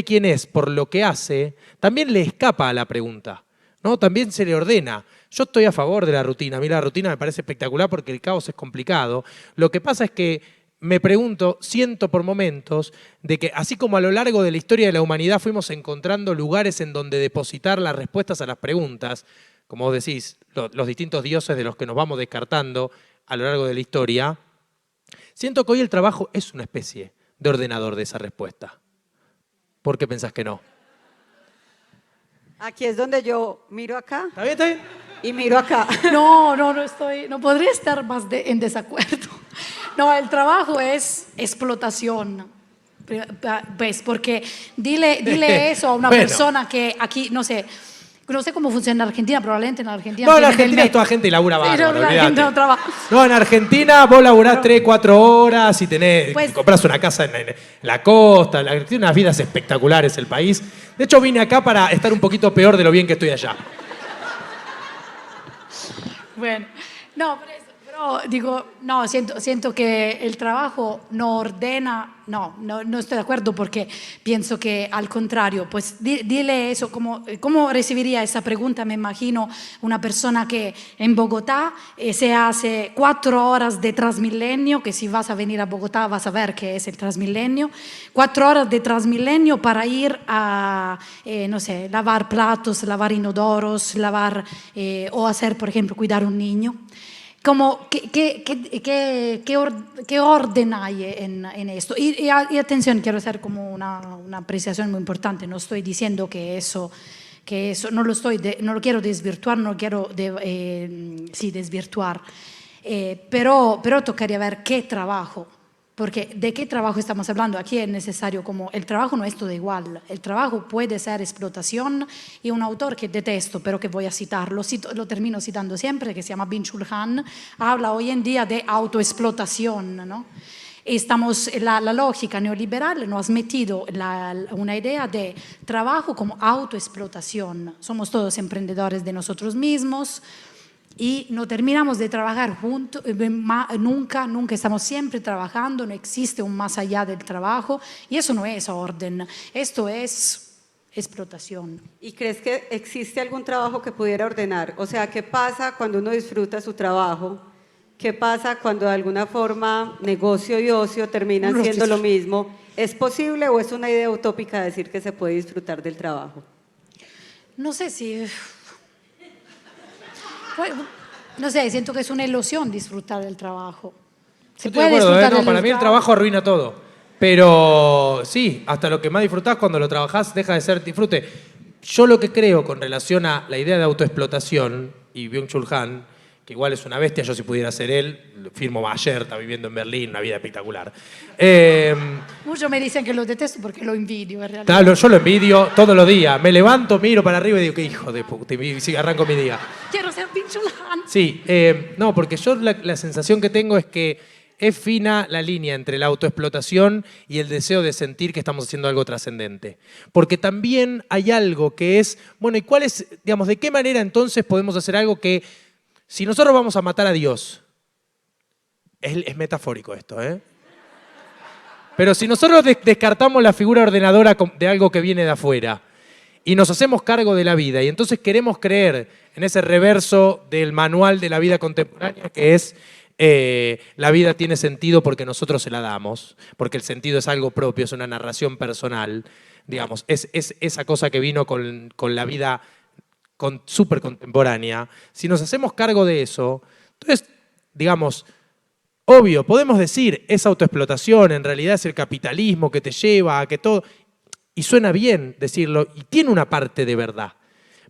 quién es por lo que hace, también le escapa a la pregunta, ¿no? También se le ordena. Yo estoy a favor de la rutina. A mí la rutina me parece espectacular porque el caos es complicado. Lo que pasa es que me pregunto, siento por momentos, de que así como a lo largo de la historia de la humanidad fuimos encontrando lugares en donde depositar las respuestas a las preguntas, como vos decís, los distintos dioses de los que nos vamos descartando a lo largo de la historia, siento que hoy el trabajo es una especie de ordenador de esa respuesta. ¿Por qué pensás que no? Aquí es donde yo miro acá. ¿Está bien, está bien? Y miro acá. No podría estar más en desacuerdo. No, el trabajo es explotación. Pues, porque dile eso a una persona que aquí, no sé cómo funciona en Argentina, probablemente en Argentina. No, en Argentina es toda gente y labura bárbaro, olvídate. No, en Argentina vos laburás 3, 4 horas y comprás una casa en la costa. Tiene unas vidas espectaculares el país. De hecho, vine acá para estar un poquito peor de lo bien que estoy allá. Bueno, no, pero digo, no, siento que el trabajo no ordena, no estoy de acuerdo porque pienso que al contrario, pues dile eso, ¿cómo recibiría esa pregunta? Me imagino una persona que en Bogotá se hace 4 horas de Transmilenio, que si vas a venir a Bogotá vas a ver qué es el Transmilenio, 4 horas de Transmilenio para ir a, no sé, lavar platos, lavar inodoros, o hacer, por ejemplo, cuidar un niño. como qué orden hay en esto. Y atención, quiero hacer como una apreciación muy importante. No estoy diciendo que eso no lo quiero desvirtuar, no lo quiero desvirtuar. Pero tocaría ver qué trabajo. Porque ¿de qué trabajo estamos hablando? Aquí es necesario, como el trabajo no es todo igual. El trabajo puede ser explotación, y un autor que detesto, pero que voy a citar, lo termino citando siempre, que se llama Byung-Chul Han, habla hoy en día de autoexplotación, ¿no? La lógica neoliberal nos ha metido una idea de trabajo como autoexplotación. Somos todos emprendedores de nosotros mismos, y no terminamos de trabajar juntos, nunca estamos siempre trabajando, no existe un más allá del trabajo, y eso no es orden, esto es explotación. ¿Y crees que existe algún trabajo que pudiera ordenar? O sea, ¿qué pasa cuando uno disfruta su trabajo? ¿Qué pasa cuando de alguna forma negocio y ocio terminan siendo lo mismo? ¿Es posible o es una idea utópica decir que se puede disfrutar del trabajo? No sé si... No sé, siento que es una ilusión disfrutar del trabajo. Se puede disfrutar del para mí el trabajo arruina todo. Pero sí, hasta lo que más disfrutás cuando lo trabajás deja de ser disfrute. Yo lo que creo con relación a la idea de autoexplotación, y Byung-Chul Han, que igual es una bestia, yo si pudiera ser él, lo firmo ayer, está viviendo en Berlín, una vida espectacular. Muchos me dicen que lo detesto porque lo envidio, en realidad. Claro, yo lo envidio todos los días. Me levanto, miro para arriba y digo, qué hijo de puta, y sí, arranco mi día. Quiero ser Byung-Chul Han. Sí, no, porque yo la sensación que tengo es que es fina la línea entre la autoexplotación y el deseo de sentir que estamos haciendo algo trascendente. Porque también hay algo que es, bueno, ¿y cuál es, digamos, de qué manera entonces podemos hacer algo que, si nosotros vamos a matar a Dios, es metafórico esto, ¿eh? Pero si nosotros descartamos la figura ordenadora de algo que viene de afuera y nos hacemos cargo de la vida y entonces queremos creer en ese reverso del manual de la vida contemporánea que es la vida tiene sentido porque nosotros se la damos, porque el sentido es algo propio, es una narración personal, digamos, es esa cosa que vino con la vida súper contemporánea. Si nos hacemos cargo de eso, entonces, digamos, obvio, podemos decir, es autoexplotación, en realidad es el capitalismo que te lleva a que todo... Y suena bien decirlo, y tiene una parte de verdad.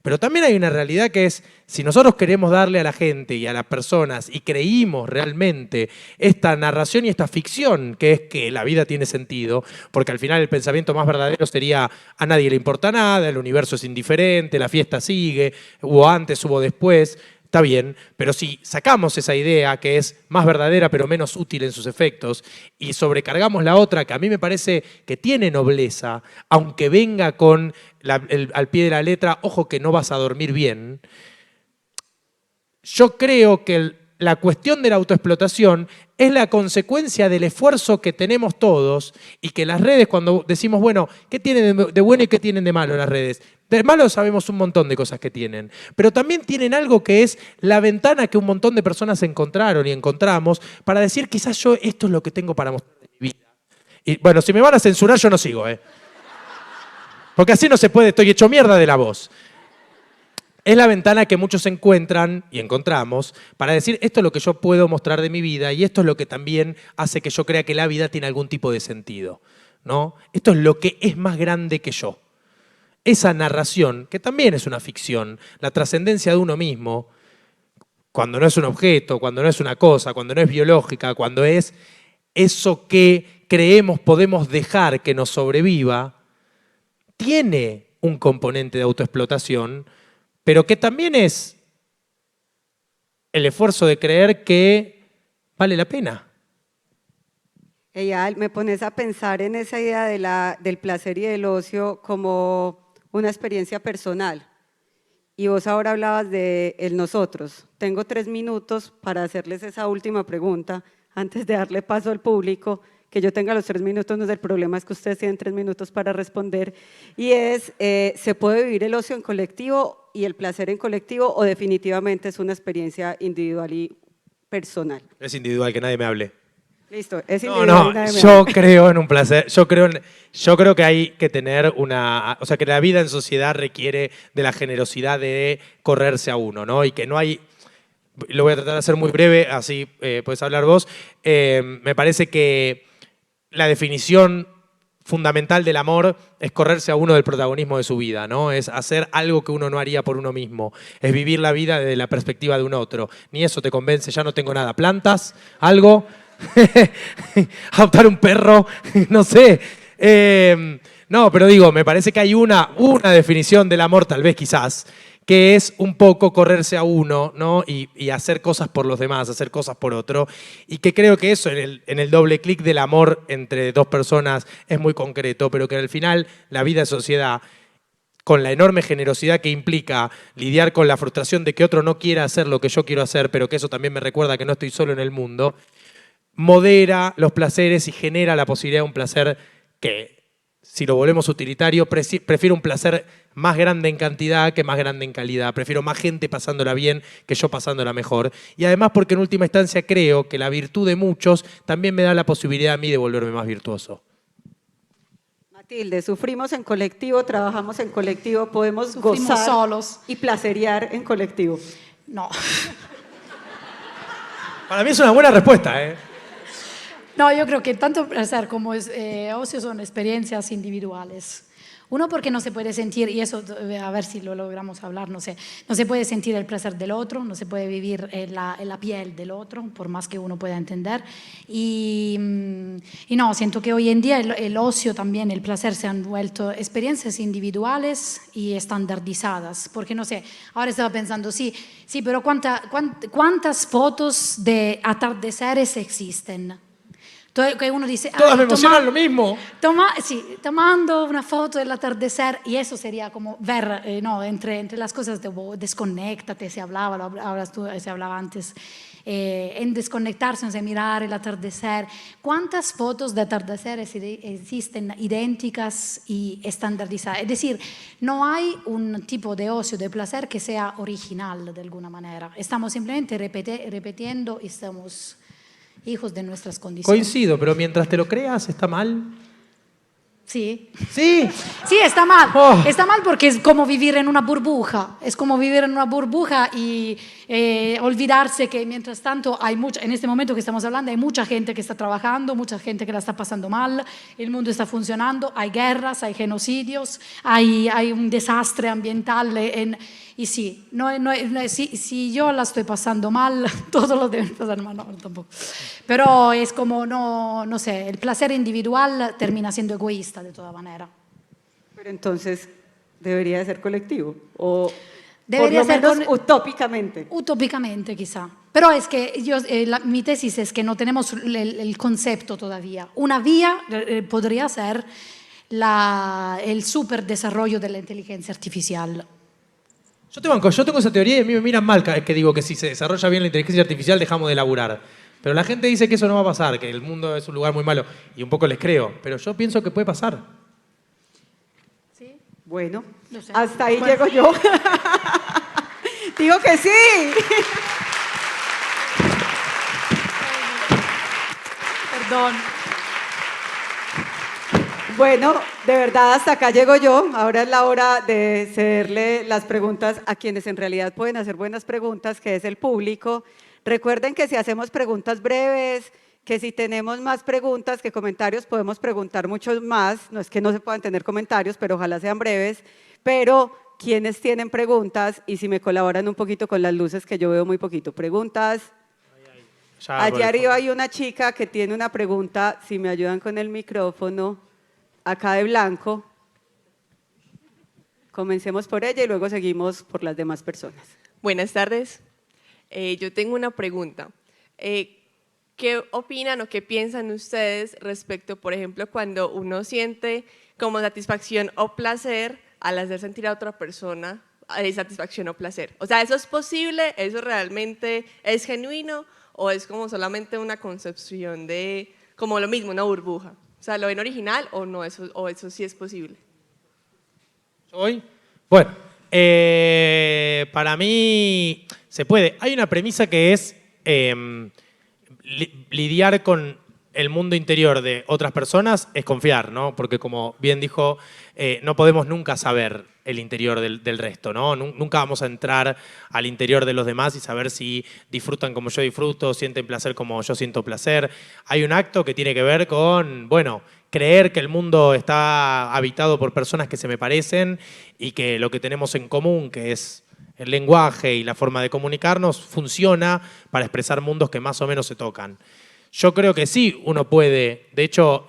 Pero también hay una realidad que es, si nosotros queremos darle a la gente y a las personas, y creímos realmente esta narración y esta ficción, que es que la vida tiene sentido, porque al final el pensamiento más verdadero sería, a nadie le importa nada, el universo es indiferente, la fiesta sigue, hubo antes, hubo después... Está bien, pero si sacamos esa idea que es más verdadera pero menos útil en sus efectos y sobrecargamos la otra que a mí me parece que tiene nobleza, aunque venga con al pie de la letra, ojo que no vas a dormir bien, yo creo que la cuestión de la autoexplotación es la consecuencia del esfuerzo que tenemos todos y que las redes, cuando decimos, bueno, ¿qué tienen de bueno y qué tienen de malo las redes? De malo sabemos un montón de cosas que tienen, pero también tienen algo que es la ventana que un montón de personas encontraron y encontramos para decir, quizás yo esto es lo que tengo para mostrar de mi vida. Y bueno, si me van a censurar yo no sigo, porque así no se puede, estoy hecho mierda de la voz. Es la ventana que muchos encuentran y encontramos para decir esto es lo que yo puedo mostrar de mi vida y esto es lo que también hace que yo crea que la vida tiene algún tipo de sentido, ¿no? Esto es lo que es más grande que yo. Esa narración, que también es una ficción, la trascendencia de uno mismo, cuando no es un objeto, cuando no es una cosa, cuando no es biológica, cuando es eso que creemos podemos dejar que nos sobreviva, tiene un componente de autoexplotación, pero que también es el esfuerzo de creer que vale la pena. Eyal, me pones a pensar en esa idea del placer y del ocio como una experiencia personal. Y vos ahora hablabas de el nosotros. Tengo 3 minutos para hacerles esa última pregunta antes de darle paso al público. Que yo tenga los 3 minutos no es el problema, es que ustedes tienen 3 minutos para responder. Y es, ¿se puede vivir el ocio en colectivo y el placer en colectivo o definitivamente es una experiencia individual y personal? Es individual, que nadie me hable. Listo, es individual. No, yo creo en un placer, yo creo que hay que tener o sea, que la vida en sociedad requiere de la generosidad de correrse a uno, ¿no? Y que no hay, lo voy a tratar de hacer muy breve, así puedes hablar vos. Me parece que la definición fundamental del amor es correrse a uno del protagonismo de su vida, ¿no? Es hacer algo que uno no haría por uno mismo, es vivir la vida desde la perspectiva de un otro. Ni eso te convence, ya no tengo nada. ¿Plantas? ¿Algo? ¿Adoptar un perro? No sé. No, pero digo, me parece que hay una definición del amor, tal vez quizás, que es un poco correrse a uno, ¿no? Y hacer cosas por los demás, hacer cosas por otro. Y que creo que eso en el doble clic del amor entre dos personas es muy concreto, pero que al final la vida de sociedad, con la enorme generosidad que implica lidiar con la frustración de que otro no quiera hacer lo que yo quiero hacer, pero que eso también me recuerda que no estoy solo en el mundo, modera los placeres y genera la posibilidad de un placer que, si lo volvemos utilitario, prefiero un placer más grande en cantidad que más grande en calidad. Prefiero más gente pasándola bien que yo pasándola mejor. Y además porque en última instancia creo que la virtud de muchos también me da la posibilidad a mí de volverme más virtuoso. Matilde, sufrimos en colectivo, trabajamos en colectivo, podemos Sufrimos gozar solos. y placerear en colectivo. No. Para mí es una buena respuesta, ¿eh? No, yo creo que tanto placer como ocio son experiencias individuales. Uno, porque no se puede sentir, y eso a ver si lo logramos hablar, no sé, no se puede sentir el placer del otro, no se puede vivir en la piel del otro, por más que uno pueda entender. Y no, siento que hoy en día el ocio también, el placer se han vuelto experiencias individuales y estandarizadas. Porque no sé, ahora estaba pensando, sí, pero ¿cuántas fotos de atardeceres existen? Que uno dice, Todas me emocionan lo mismo. Sí, tomando una foto del atardecer, y eso sería como ver, no, entre las cosas, desconéctate, se hablaba antes, en desconectarse, no sé, mirar el atardecer. ¿Cuántas fotos de atardeceres existen idénticas y estandarizadas? Es decir, no hay un tipo de ocio, de placer que sea original de alguna manera. Estamos simplemente repitiendo y estamos hijos de nuestras condiciones. Coincido, pero mientras te lo creas, ¿está mal? Sí. Sí. Sí, está mal. Oh. Está mal porque es como vivir en una burbuja. Es como vivir en una burbuja y olvidarse que mientras tanto en este momento que estamos hablando, hay mucha gente que está trabajando, mucha gente que la está pasando mal, el mundo está funcionando, hay guerras, hay genocidios, hay un desastre ambiental. Y sí, si yo la estoy pasando mal, todos lo deben pasar mal, no, tampoco. Pero es como, no sé, el placer individual termina siendo egoísta de toda manera. Pero entonces, ¿debería de ser colectivo? O Debería por lo ser menos utópicamente. Utópicamente, quizá. Pero es que mi tesis es que no tenemos el concepto todavía. Una vía podría ser el superdesarrollo de la inteligencia artificial. Yo tengo esa teoría y a mí me miran mal cada vez que digo que si se desarrolla bien la inteligencia artificial dejamos de laburar. Pero la gente dice que eso no va a pasar, que el mundo es un lugar muy malo. Y un poco les creo, pero yo pienso que puede pasar. ¿Sí? Bueno, No sé. hasta ahí llego yo. Digo que sí. Perdón. Bueno, de verdad hasta acá llego yo. Ahora es la hora de cederle las preguntas a quienes en realidad pueden hacer buenas preguntas, que es el público. Recuerden que si hacemos preguntas breves, que si tenemos más preguntas que comentarios, podemos preguntar muchos más. No es que no se puedan tener comentarios, pero ojalá sean breves. Pero quienes tienen preguntas, y si me colaboran un poquito con las luces, que yo veo muy poquito. Preguntas. Allá arriba hay una chica que tiene una pregunta, si me ayudan con el micrófono. Acá de blanco. Comencemos por ella y luego seguimos por las demás personas. Buenas tardes. Yo tengo una pregunta. ¿Qué opinan o qué piensan ustedes respecto, por ejemplo, cuando uno siente como satisfacción o placer al hacer sentir a otra persona satisfacción o placer? O sea, ¿eso es posible? ¿Eso realmente es genuino? ¿O es como solamente una concepción de, como lo mismo, una burbuja? O sea, ¿lo ven original o no? ¿O eso sí es posible? ¿Hoy? Bueno, para mí se puede. Hay una premisa que es lidiar con el mundo interior de otras personas es confiar, ¿no? Porque como bien dijo, no podemos nunca saber el interior del resto, ¿no? Nunca vamos a entrar al interior de los demás y saber si disfrutan como yo disfruto, sienten placer como yo siento placer. Hay un acto que tiene que ver con, bueno, creer que el mundo está habitado por personas que se me parecen y que lo que tenemos en común, que es el lenguaje y la forma de comunicarnos, funciona para expresar mundos que más o menos se tocan. Yo creo que sí, uno puede. De hecho,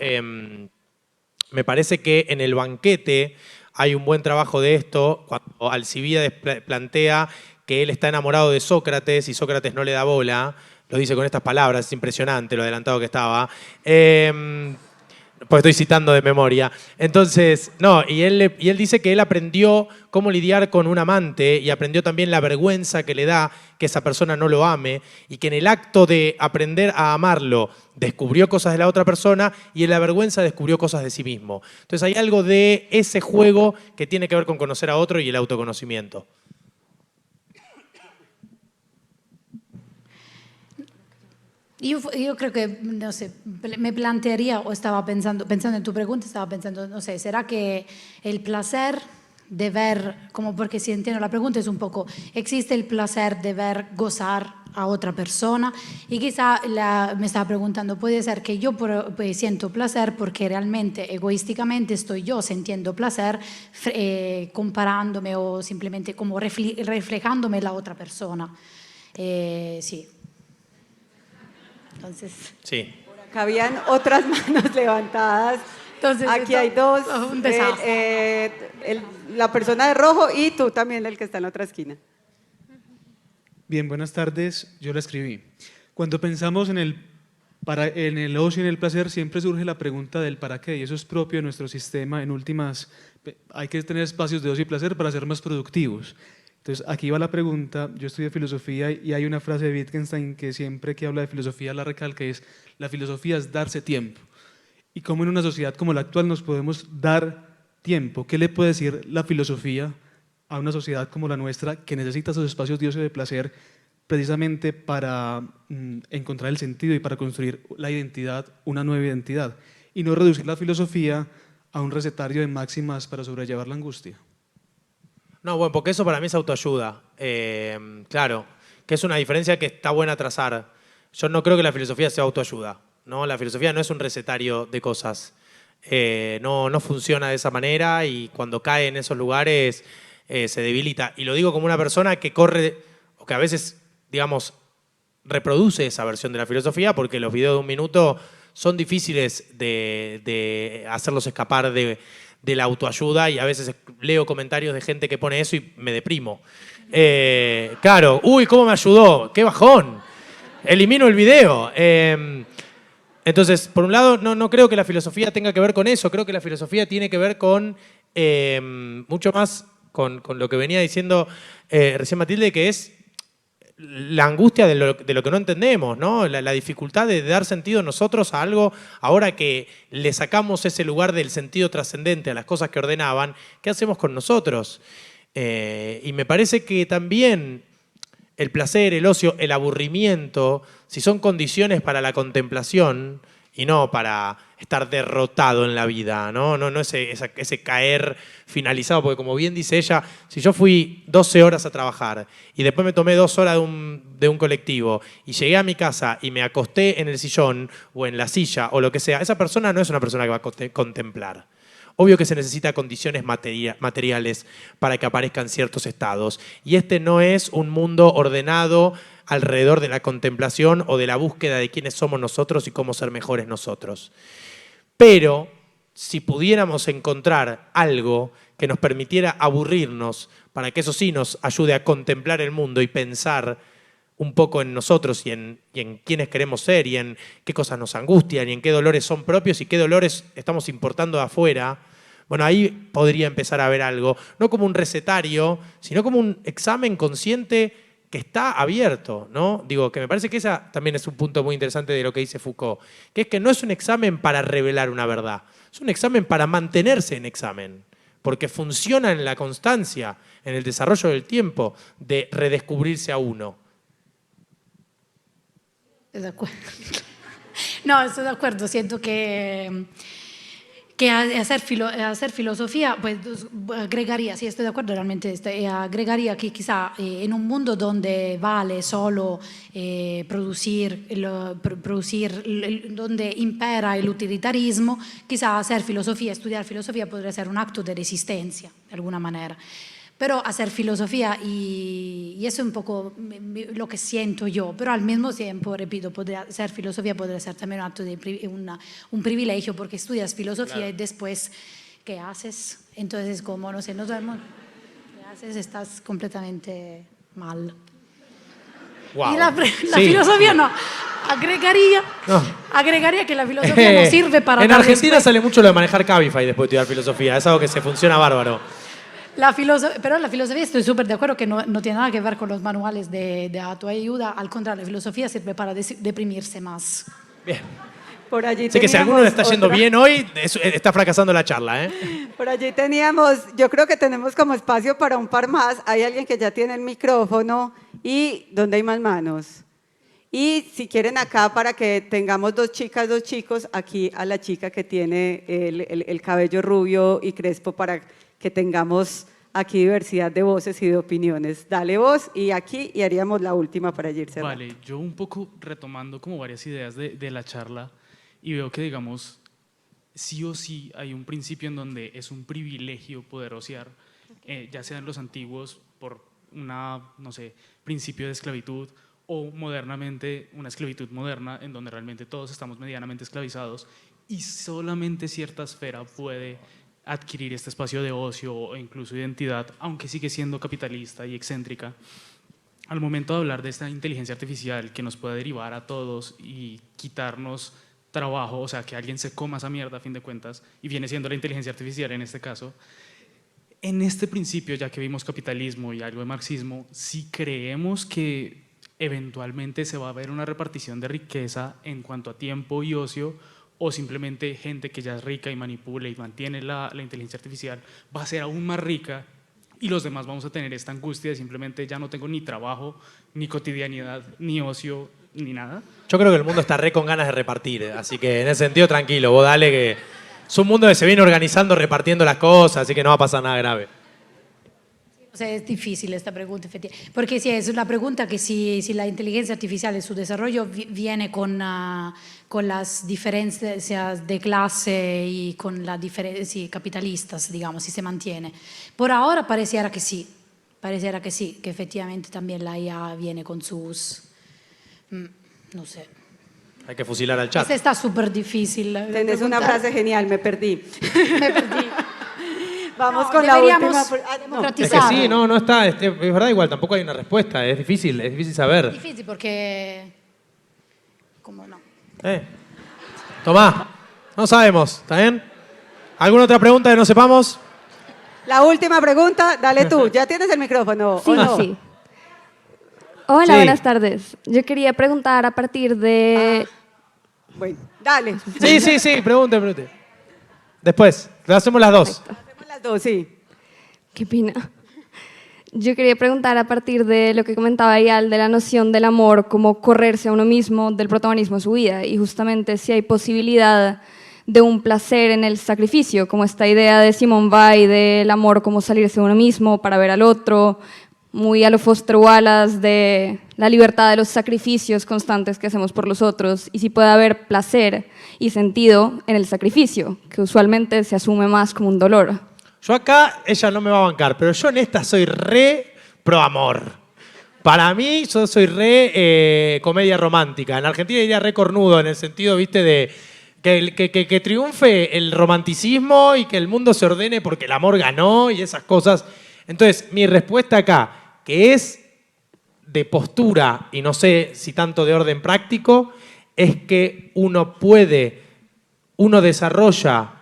me parece que en el banquete hay un buen trabajo de esto, cuando Alcibíades plantea que él está enamorado de Sócrates y Sócrates no le da bola. Lo dice con estas palabras, es impresionante lo adelantado que estaba. Pues estoy citando de memoria. Entonces, no, y él dice que él aprendió cómo lidiar con un amante y aprendió también la vergüenza que le da que esa persona no lo ame y que en el acto de aprender a amarlo descubrió cosas de la otra persona y en la vergüenza descubrió cosas de sí mismo. Entonces hay algo de ese juego que tiene que ver con conocer a otro y el autoconocimiento. Yo creo que, no sé, me plantearía, o estaba pensando en tu pregunta, estaba pensando, no sé, ¿será que el placer de ver, como porque si entiendo la pregunta es un poco, existe el placer de ver gozar a otra persona? Y quizá me estaba preguntando, puede ser que yo pues, siento placer porque realmente, egoísticamente, estoy yo sintiendo placer comparándome o simplemente como reflejándome en la otra persona. Sí. Entonces, Sí. Acá habían otras manos levantadas. Entonces, aquí hay dos. Un desastre. La persona de rojo y tú también, el que está en la otra esquina. Bien, buenas tardes. Yo la escribí. Cuando pensamos en el ocio y en el placer, siempre surge la pregunta del para qué, y eso es propio de nuestro sistema. En últimas, hay que tener espacios de ocio y placer para ser más productivos. Entonces, aquí va la pregunta. Yo estudié filosofía y hay una frase de Wittgenstein que siempre que habla de filosofía la recalca, es: la filosofía es darse tiempo. Y cómo en una sociedad como la actual nos podemos dar tiempo. ¿Qué le puede decir la filosofía a una sociedad como la nuestra que necesita esos espacios de ocio y de placer precisamente para encontrar el sentido y para construir la identidad, una nueva identidad? Y no reducir la filosofía a un recetario de máximas para sobrellevar la angustia. No, bueno, porque eso para mí es autoayuda. Claro, que es una diferencia que está buena trazar. Yo no creo que la filosofía sea autoayuda, ¿no? La filosofía no es un recetario de cosas. No funciona de esa manera y cuando cae en esos lugares se debilita. Y lo digo como una persona que corre, o que a veces, digamos, reproduce esa versión de la filosofía, porque los videos de 1 minuto son difíciles de hacerlos escapar de la autoayuda y a veces leo comentarios de gente que pone eso y me deprimo. Claro, uy, ¿cómo me ayudó? ¡Qué bajón! Elimino el video. Entonces, por un lado, no creo que la filosofía tenga que ver con eso, creo que la filosofía tiene que ver con mucho más con lo que venía diciendo recién Matilde, que es la angustia de lo que no entendemos, ¿no? La dificultad de dar sentido nosotros a algo, ahora que le sacamos ese lugar del sentido trascendente a las cosas que ordenaban, ¿qué hacemos con nosotros? Y me parece que también el placer, el ocio, el aburrimiento, si son condiciones para la contemplación y no para estar derrotado en la vida, ¿no? No ese caer finalizado, porque como bien dice ella, si yo fui 12 horas a trabajar y después me tomé 2 horas de un colectivo y llegué a mi casa y me acosté en el sillón o en la silla o lo que sea, esa persona no es una persona que va a contemplar. Obvio que se necesitan condiciones materiales para que aparezcan ciertos estados. Y este no es un mundo ordenado alrededor de la contemplación o de la búsqueda de quiénes somos nosotros y cómo ser mejores nosotros. Pero si pudiéramos encontrar algo que nos permitiera aburrirnos, para que eso sí nos ayude a contemplar el mundo y pensar un poco en nosotros y en quiénes queremos ser y en qué cosas nos angustian y en qué dolores son propios y qué dolores estamos importando de afuera, bueno, ahí podría empezar a ver algo, no como un recetario, sino como un examen consciente que está abierto, ¿no? Digo, que me parece que ese también es un punto muy interesante de lo que dice Foucault, que es que no es un examen para revelar una verdad, es un examen para mantenerse en examen, porque funciona en la constancia, en el desarrollo del tiempo, de redescubrirse a uno. De acuerdo. No, estoy de acuerdo. Siento que hacer filosofía, pues agregaría, sí, estoy de acuerdo realmente, agregaría que quizá en un mundo donde vale solo producir, donde impera el utilitarismo, quizá hacer filosofía, estudiar filosofía podría ser un acto de resistencia, de alguna manera. Pero hacer filosofía, y eso es un poco lo que siento yo, pero al mismo tiempo, repito, hacer filosofía podría ser también un acto de un privilegio, porque estudias filosofía claro. Y después, ¿qué haces? Entonces, como, no sé, no sabemos, ¿qué haces? Estás completamente mal. Wow. Y la filosofía no. Agregaría que la filosofía no sirve para... En Argentina sale mucho lo de manejar Cabify después de estudiar filosofía, es algo que se funciona bárbaro. Pero la filosofía, estoy súper de acuerdo que no tiene nada que ver con los manuales de autoayuda. Al contrario, la filosofía sirve para deprimirse más. Bien. Por allí así que si a alguno le está yendo bien hoy, está fracasando la charla. Por allí teníamos, yo creo que tenemos como espacio para un par más. Hay alguien que ya tiene el micrófono y ¿dónde hay más manos? Y si quieren acá para que tengamos 2 chicas, 2 chicos, aquí a la chica que tiene el cabello rubio y crespo para que tengamos aquí diversidad de voces y de opiniones. Dale voz y aquí y haríamos la última para ir cerrando. Vale, yo un poco retomando como varias ideas de la charla y veo que, digamos, sí o sí hay un principio en donde es un privilegio poder ociar, ya sean los antiguos por no sé, principio de esclavitud o modernamente una esclavitud moderna en donde realmente todos estamos medianamente esclavizados y solamente cierta esfera puede adquirir este espacio de ocio o incluso identidad, aunque sigue siendo capitalista y excéntrica. Al momento de hablar de esta inteligencia artificial que nos puede derivar a todos y quitarnos trabajo, o sea, que alguien se coma esa mierda a fin de cuentas, y viene siendo la inteligencia artificial en este caso, en este principio, ya que vimos capitalismo y algo de marxismo, si creemos que eventualmente se va a ver una repartición de riqueza en cuanto a tiempo y ocio, o simplemente gente que ya es rica y manipula y mantiene la inteligencia artificial, va a ser aún más rica y los demás vamos a tener esta angustia de simplemente ya no tengo ni trabajo, ni cotidianidad, ni ocio, ni nada. Yo creo que el mundo está re con ganas de repartir, así que en ese sentido tranquilo, vos dale que es un mundo que se viene organizando, repartiendo las cosas, así que no va a pasar nada grave. O sea, es difícil esta pregunta, efectivamente. Porque sí, es una pregunta que si la inteligencia artificial y su desarrollo viene con las diferencias de clase y con las diferencias capitalistas, digamos, si se mantiene. Por ahora pareciera que sí, que efectivamente también la IA viene con sus... no sé. Hay que fusilar al chat. Esta está súper difícil. Tenés una frase genial, me perdí. Me perdí. Vamos con la última. Es que sí, no está, es verdad, igual, tampoco hay una respuesta, es difícil saber. Es difícil porque... ¿Cómo no? Tomá, no sabemos, ¿está bien? ¿Alguna otra pregunta que no sepamos? La última pregunta, dale tú, ya tienes el micrófono, Sí, ¿o no? sí. Hola, Sí. buenas tardes. Yo quería preguntar a partir de... Bueno, dale. Sí, pregunte. Después, lo hacemos las 2. Hacemos las 2, sí. ¿Qué opina? Yo quería preguntar a partir de lo que comentaba Eyal de la noción del amor como correrse a uno mismo del protagonismo de su vida y justamente si hay posibilidad de un placer en el sacrificio, como esta idea de Simone Weil del amor como salirse de uno mismo para ver al otro, muy a lo Foster Wallace de la libertad de los sacrificios constantes que hacemos por los otros y si puede haber placer y sentido en el sacrificio, que usualmente se asume más como un dolor. Yo acá, ella no me va a bancar, pero yo en esta soy re pro amor. Para mí, yo soy re comedia romántica. En Argentina diría re cornudo, en el sentido, viste, de que triunfe el romanticismo y que el mundo se ordene porque el amor ganó y esas cosas. Entonces, mi respuesta acá, que es de postura y no sé si tanto de orden práctico, es que uno desarrolla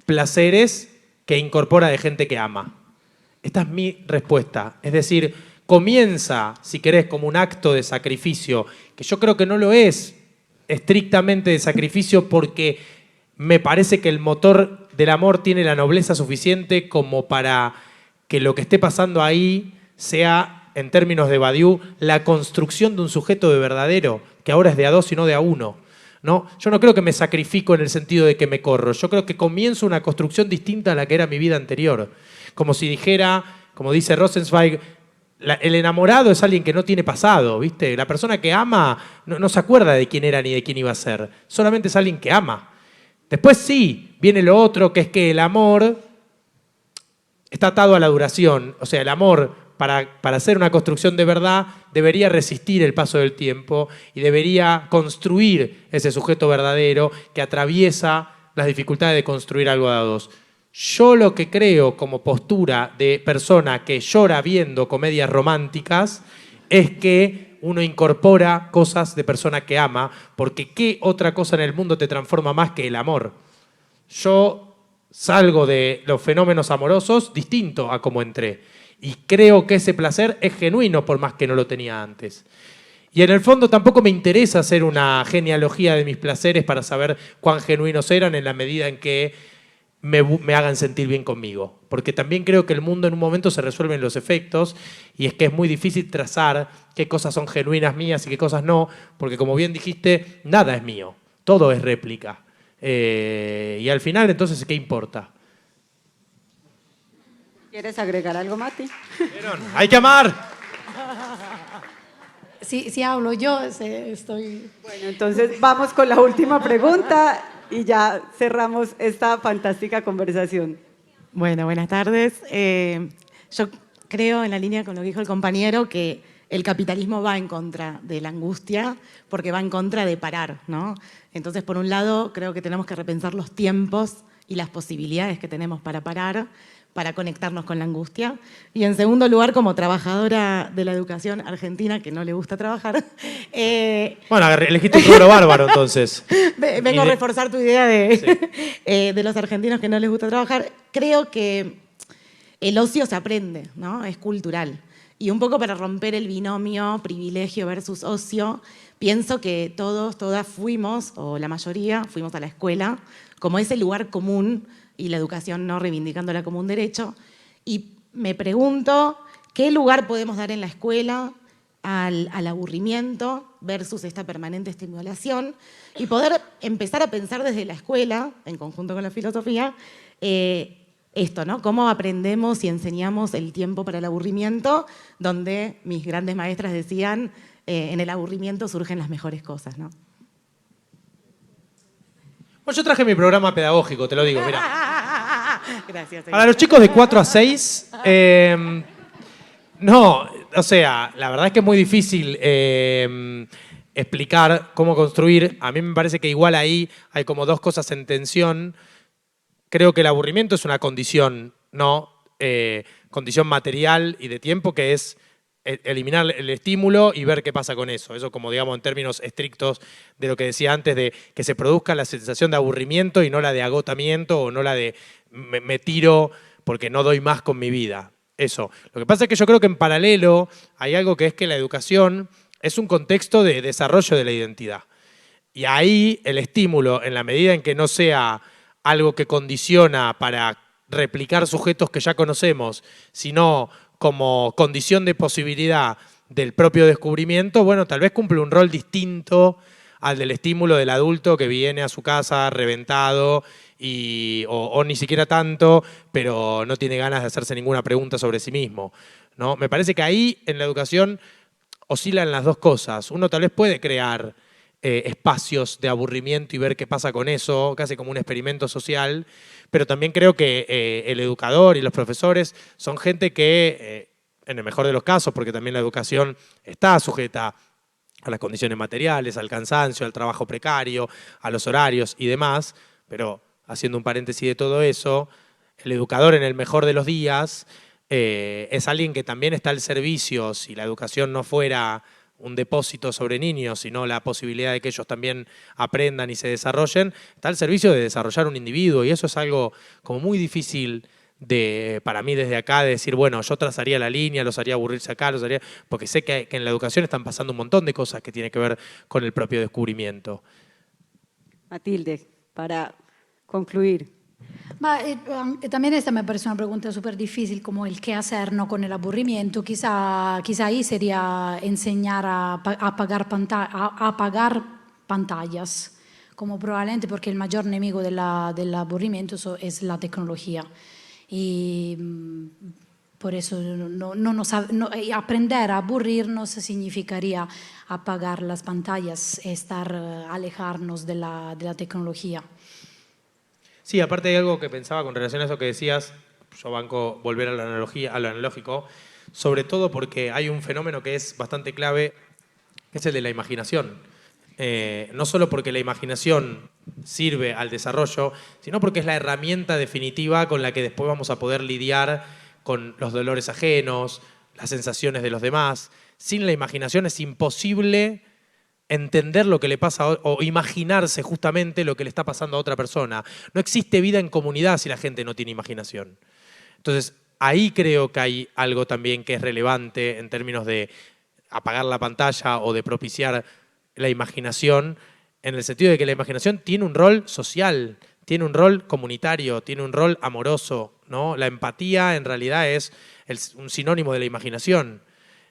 placeres que incorpora de gente que ama. Esta es mi respuesta. Es decir, comienza, si querés, como un acto de sacrificio, que yo creo que no lo es estrictamente de sacrificio porque me parece que el motor del amor tiene la nobleza suficiente como para que lo que esté pasando ahí sea, en términos de Badiou, la construcción de un sujeto de verdadero, que ahora es de a 2 y no de a 1. ¿no? Yo no creo que me sacrifico en el sentido de que me corro. Yo creo que comienzo una construcción distinta a la que era mi vida anterior. Como si dijera, como dice Rosenzweig, el enamorado es alguien que no tiene pasado, ¿viste? La persona que ama no se acuerda de quién era ni de quién iba a ser. Solamente es alguien que ama. Después sí, viene lo otro, que es que el amor está atado a la duración. O sea, el amor, para hacer una construcción de verdad, debería resistir el paso del tiempo y debería construir ese sujeto verdadero que atraviesa las dificultades de construir algo a dos. Yo lo que creo como postura de persona que llora viendo comedias románticas es que uno incorpora cosas de persona que ama, porque ¿qué otra cosa en el mundo te transforma más que el amor? Yo salgo de los fenómenos amorosos distinto a como entré. Y creo que ese placer es genuino por más que no lo tenía antes. Y en el fondo tampoco me interesa hacer una genealogía de mis placeres para saber cuán genuinos eran en la medida en que me hagan sentir bien conmigo. Porque también creo que el mundo en un momento se resuelve en los efectos y es que es muy difícil trazar qué cosas son genuinas mías y qué cosas no, porque como bien dijiste, nada es mío, todo es réplica. Y al final, entonces, ¿qué importa? ¿Quieres agregar algo, Mati? ¡Hay que amar! Si hablo yo, estoy... Bueno, entonces vamos con la última pregunta y ya cerramos esta fantástica conversación. Bueno, buenas tardes. Yo creo, en la línea con lo que dijo el compañero, que el capitalismo va en contra de la angustia porque va en contra de parar, ¿no? Entonces, por un lado, creo que tenemos que repensar los tiempos y las posibilidades que tenemos para parar, para conectarnos con la angustia. Y en segundo lugar, como trabajadora de la educación argentina, que no le gusta trabajar... Bueno, elegiste un rubro bárbaro, entonces. Vengo a reforzar tu idea de los argentinos que no les gusta trabajar. Creo que el ocio se aprende, ¿no? Es cultural. Y un poco para romper el binomio privilegio versus ocio, pienso que todos, todas fuimos, o la mayoría, fuimos a la escuela como ese lugar común y la educación no reivindicándola como un derecho. Y me pregunto, ¿qué lugar podemos dar en la escuela al aburrimiento versus esta permanente estimulación? Y poder empezar a pensar desde la escuela, en conjunto con la filosofía, esto, ¿no? Cómo aprendemos y enseñamos el tiempo para el aburrimiento, donde mis grandes maestras decían, en el aburrimiento surgen las mejores cosas, ¿no? Bueno, yo traje mi programa pedagógico, te lo digo, mira. Gracias. Para los chicos de 4 a 6, no, o sea, la verdad es que es muy difícil explicar cómo construir. A mí me parece que igual ahí hay como dos cosas en tensión. Creo que el aburrimiento es una condición, ¿no? Condición material y de tiempo, que es eliminar el estímulo y ver qué pasa con eso. Eso como, digamos, en términos estrictos de lo que decía antes, de que se produzca la sensación de aburrimiento y no la de agotamiento o no la de me tiro porque no doy más con mi vida. Eso. Lo que pasa es que yo creo que en paralelo hay algo que es que la educación es un contexto de desarrollo de la identidad. Y ahí el estímulo, en la medida en que no sea algo que condiciona para replicar sujetos que ya conocemos, sino como condición de posibilidad del propio descubrimiento, bueno, tal vez cumple un rol distinto al del estímulo del adulto que viene a su casa reventado o ni siquiera tanto, pero no tiene ganas de hacerse ninguna pregunta sobre sí mismo, ¿no? Me parece que ahí en la educación oscilan las dos cosas. Uno tal vez puede crear espacios de aburrimiento y ver qué pasa con eso, casi como un experimento social, pero también creo que el educador y los profesores son gente que, en el mejor de los casos, porque también la educación está sujeta a las condiciones materiales, al cansancio, al trabajo precario, a los horarios y demás, pero haciendo un paréntesis de todo eso, el educador en el mejor de los días es alguien que también está al servicio, si la educación no fuera un depósito sobre niños, sino la posibilidad de que ellos también aprendan y se desarrollen, está al servicio de desarrollar un individuo, y eso es algo como muy difícil para mí desde acá, de decir, bueno, yo trazaría la línea, los haría aburrirse acá, porque sé que en la educación están pasando un montón de cosas que tienen que ver con el propio descubrimiento. Matilde, para concluir. También esta me parece una pregunta súper difícil, como el qué hacer, ¿no? Con el aburrimiento. Quizá ahí sería enseñar a apagar pantallas. como probablemente porque el mayor enemigo del aburrimiento es la tecnología. Y por eso aprender a aburrirnos significaría apagar las pantallas, alejarnos de la tecnología. Sí, aparte hay algo que pensaba con relación a eso que decías, yo banco volver a la analogía, a lo analógico, sobre todo porque hay un fenómeno que es bastante clave, que es el de la imaginación. No solo porque la imaginación sirve al desarrollo, sino porque es la herramienta definitiva con la que después vamos a poder lidiar con los dolores ajenos, las sensaciones de los demás. Sin la imaginación es imposible entender lo que le pasa o imaginarse justamente lo que le está pasando a otra persona. No existe vida en comunidad si la gente no tiene imaginación. Entonces, ahí creo que hay algo también que es relevante en términos de apagar la pantalla o de propiciar la imaginación, en el sentido de que la imaginación tiene un rol social, tiene un rol comunitario, tiene un rol amoroso, ¿no? La empatía en realidad es un sinónimo de la imaginación.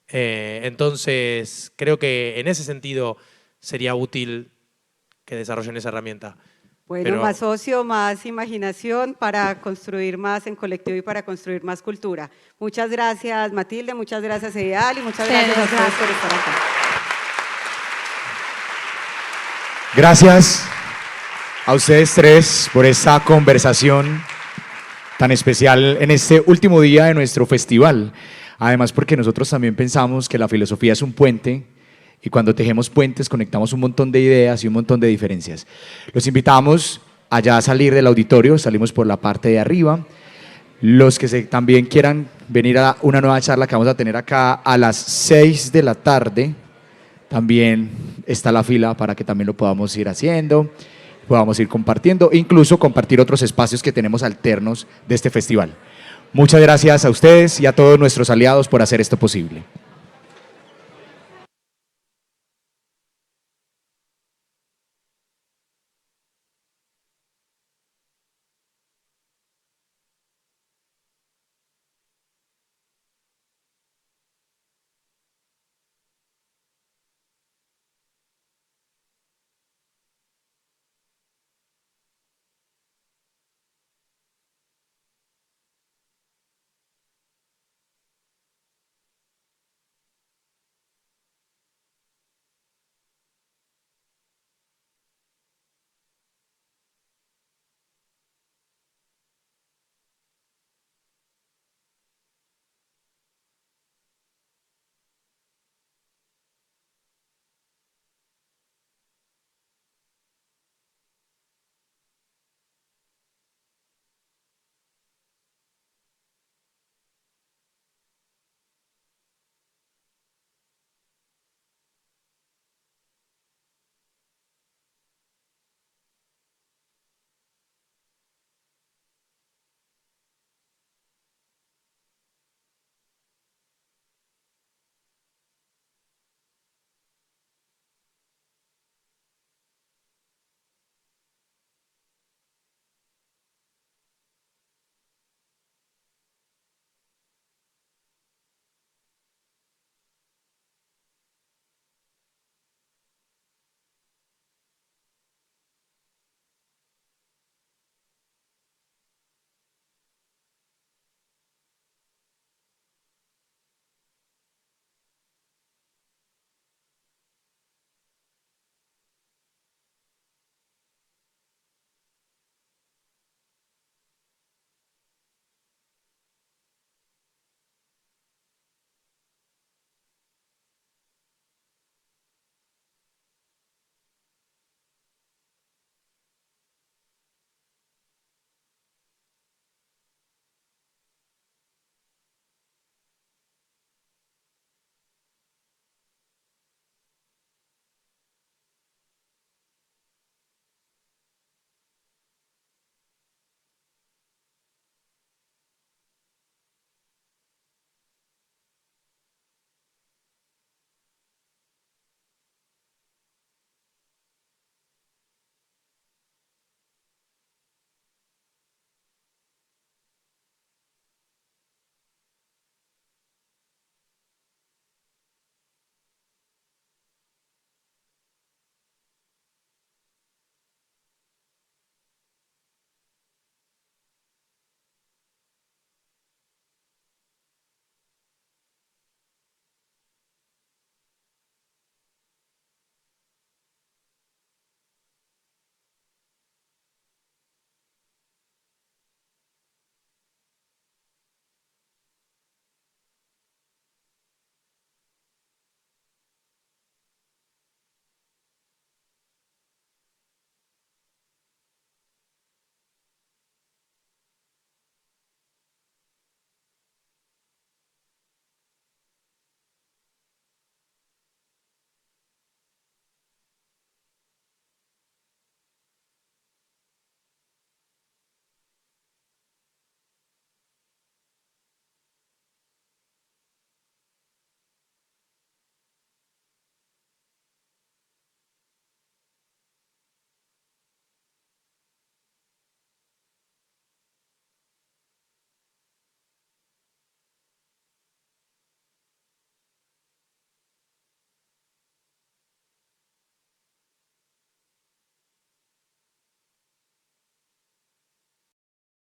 Entonces, creo que en ese sentido sería útil que desarrollen esa herramienta. Bueno, Pero, más ocio, más imaginación para construir más en colectivo y para construir más cultura. Muchas gracias, Matilde, muchas gracias, Eyal, y muchas gracias a ustedes por estar acá. Gracias a ustedes tres por esta conversación tan especial en este último día de nuestro festival. Además, porque nosotros también pensamos que la filosofía es un puente y cuando tejemos puentes conectamos un montón de ideas y un montón de diferencias. Los invitamos allá a salir del auditorio, salimos por la parte de arriba. Los que también quieran venir a una nueva charla que vamos a tener acá a las 6 de la tarde, también está la fila para que también lo podamos ir haciendo, podamos ir compartiendo, e incluso compartir otros espacios que tenemos alternos de este festival. Muchas gracias a ustedes y a todos nuestros aliados por hacer esto posible.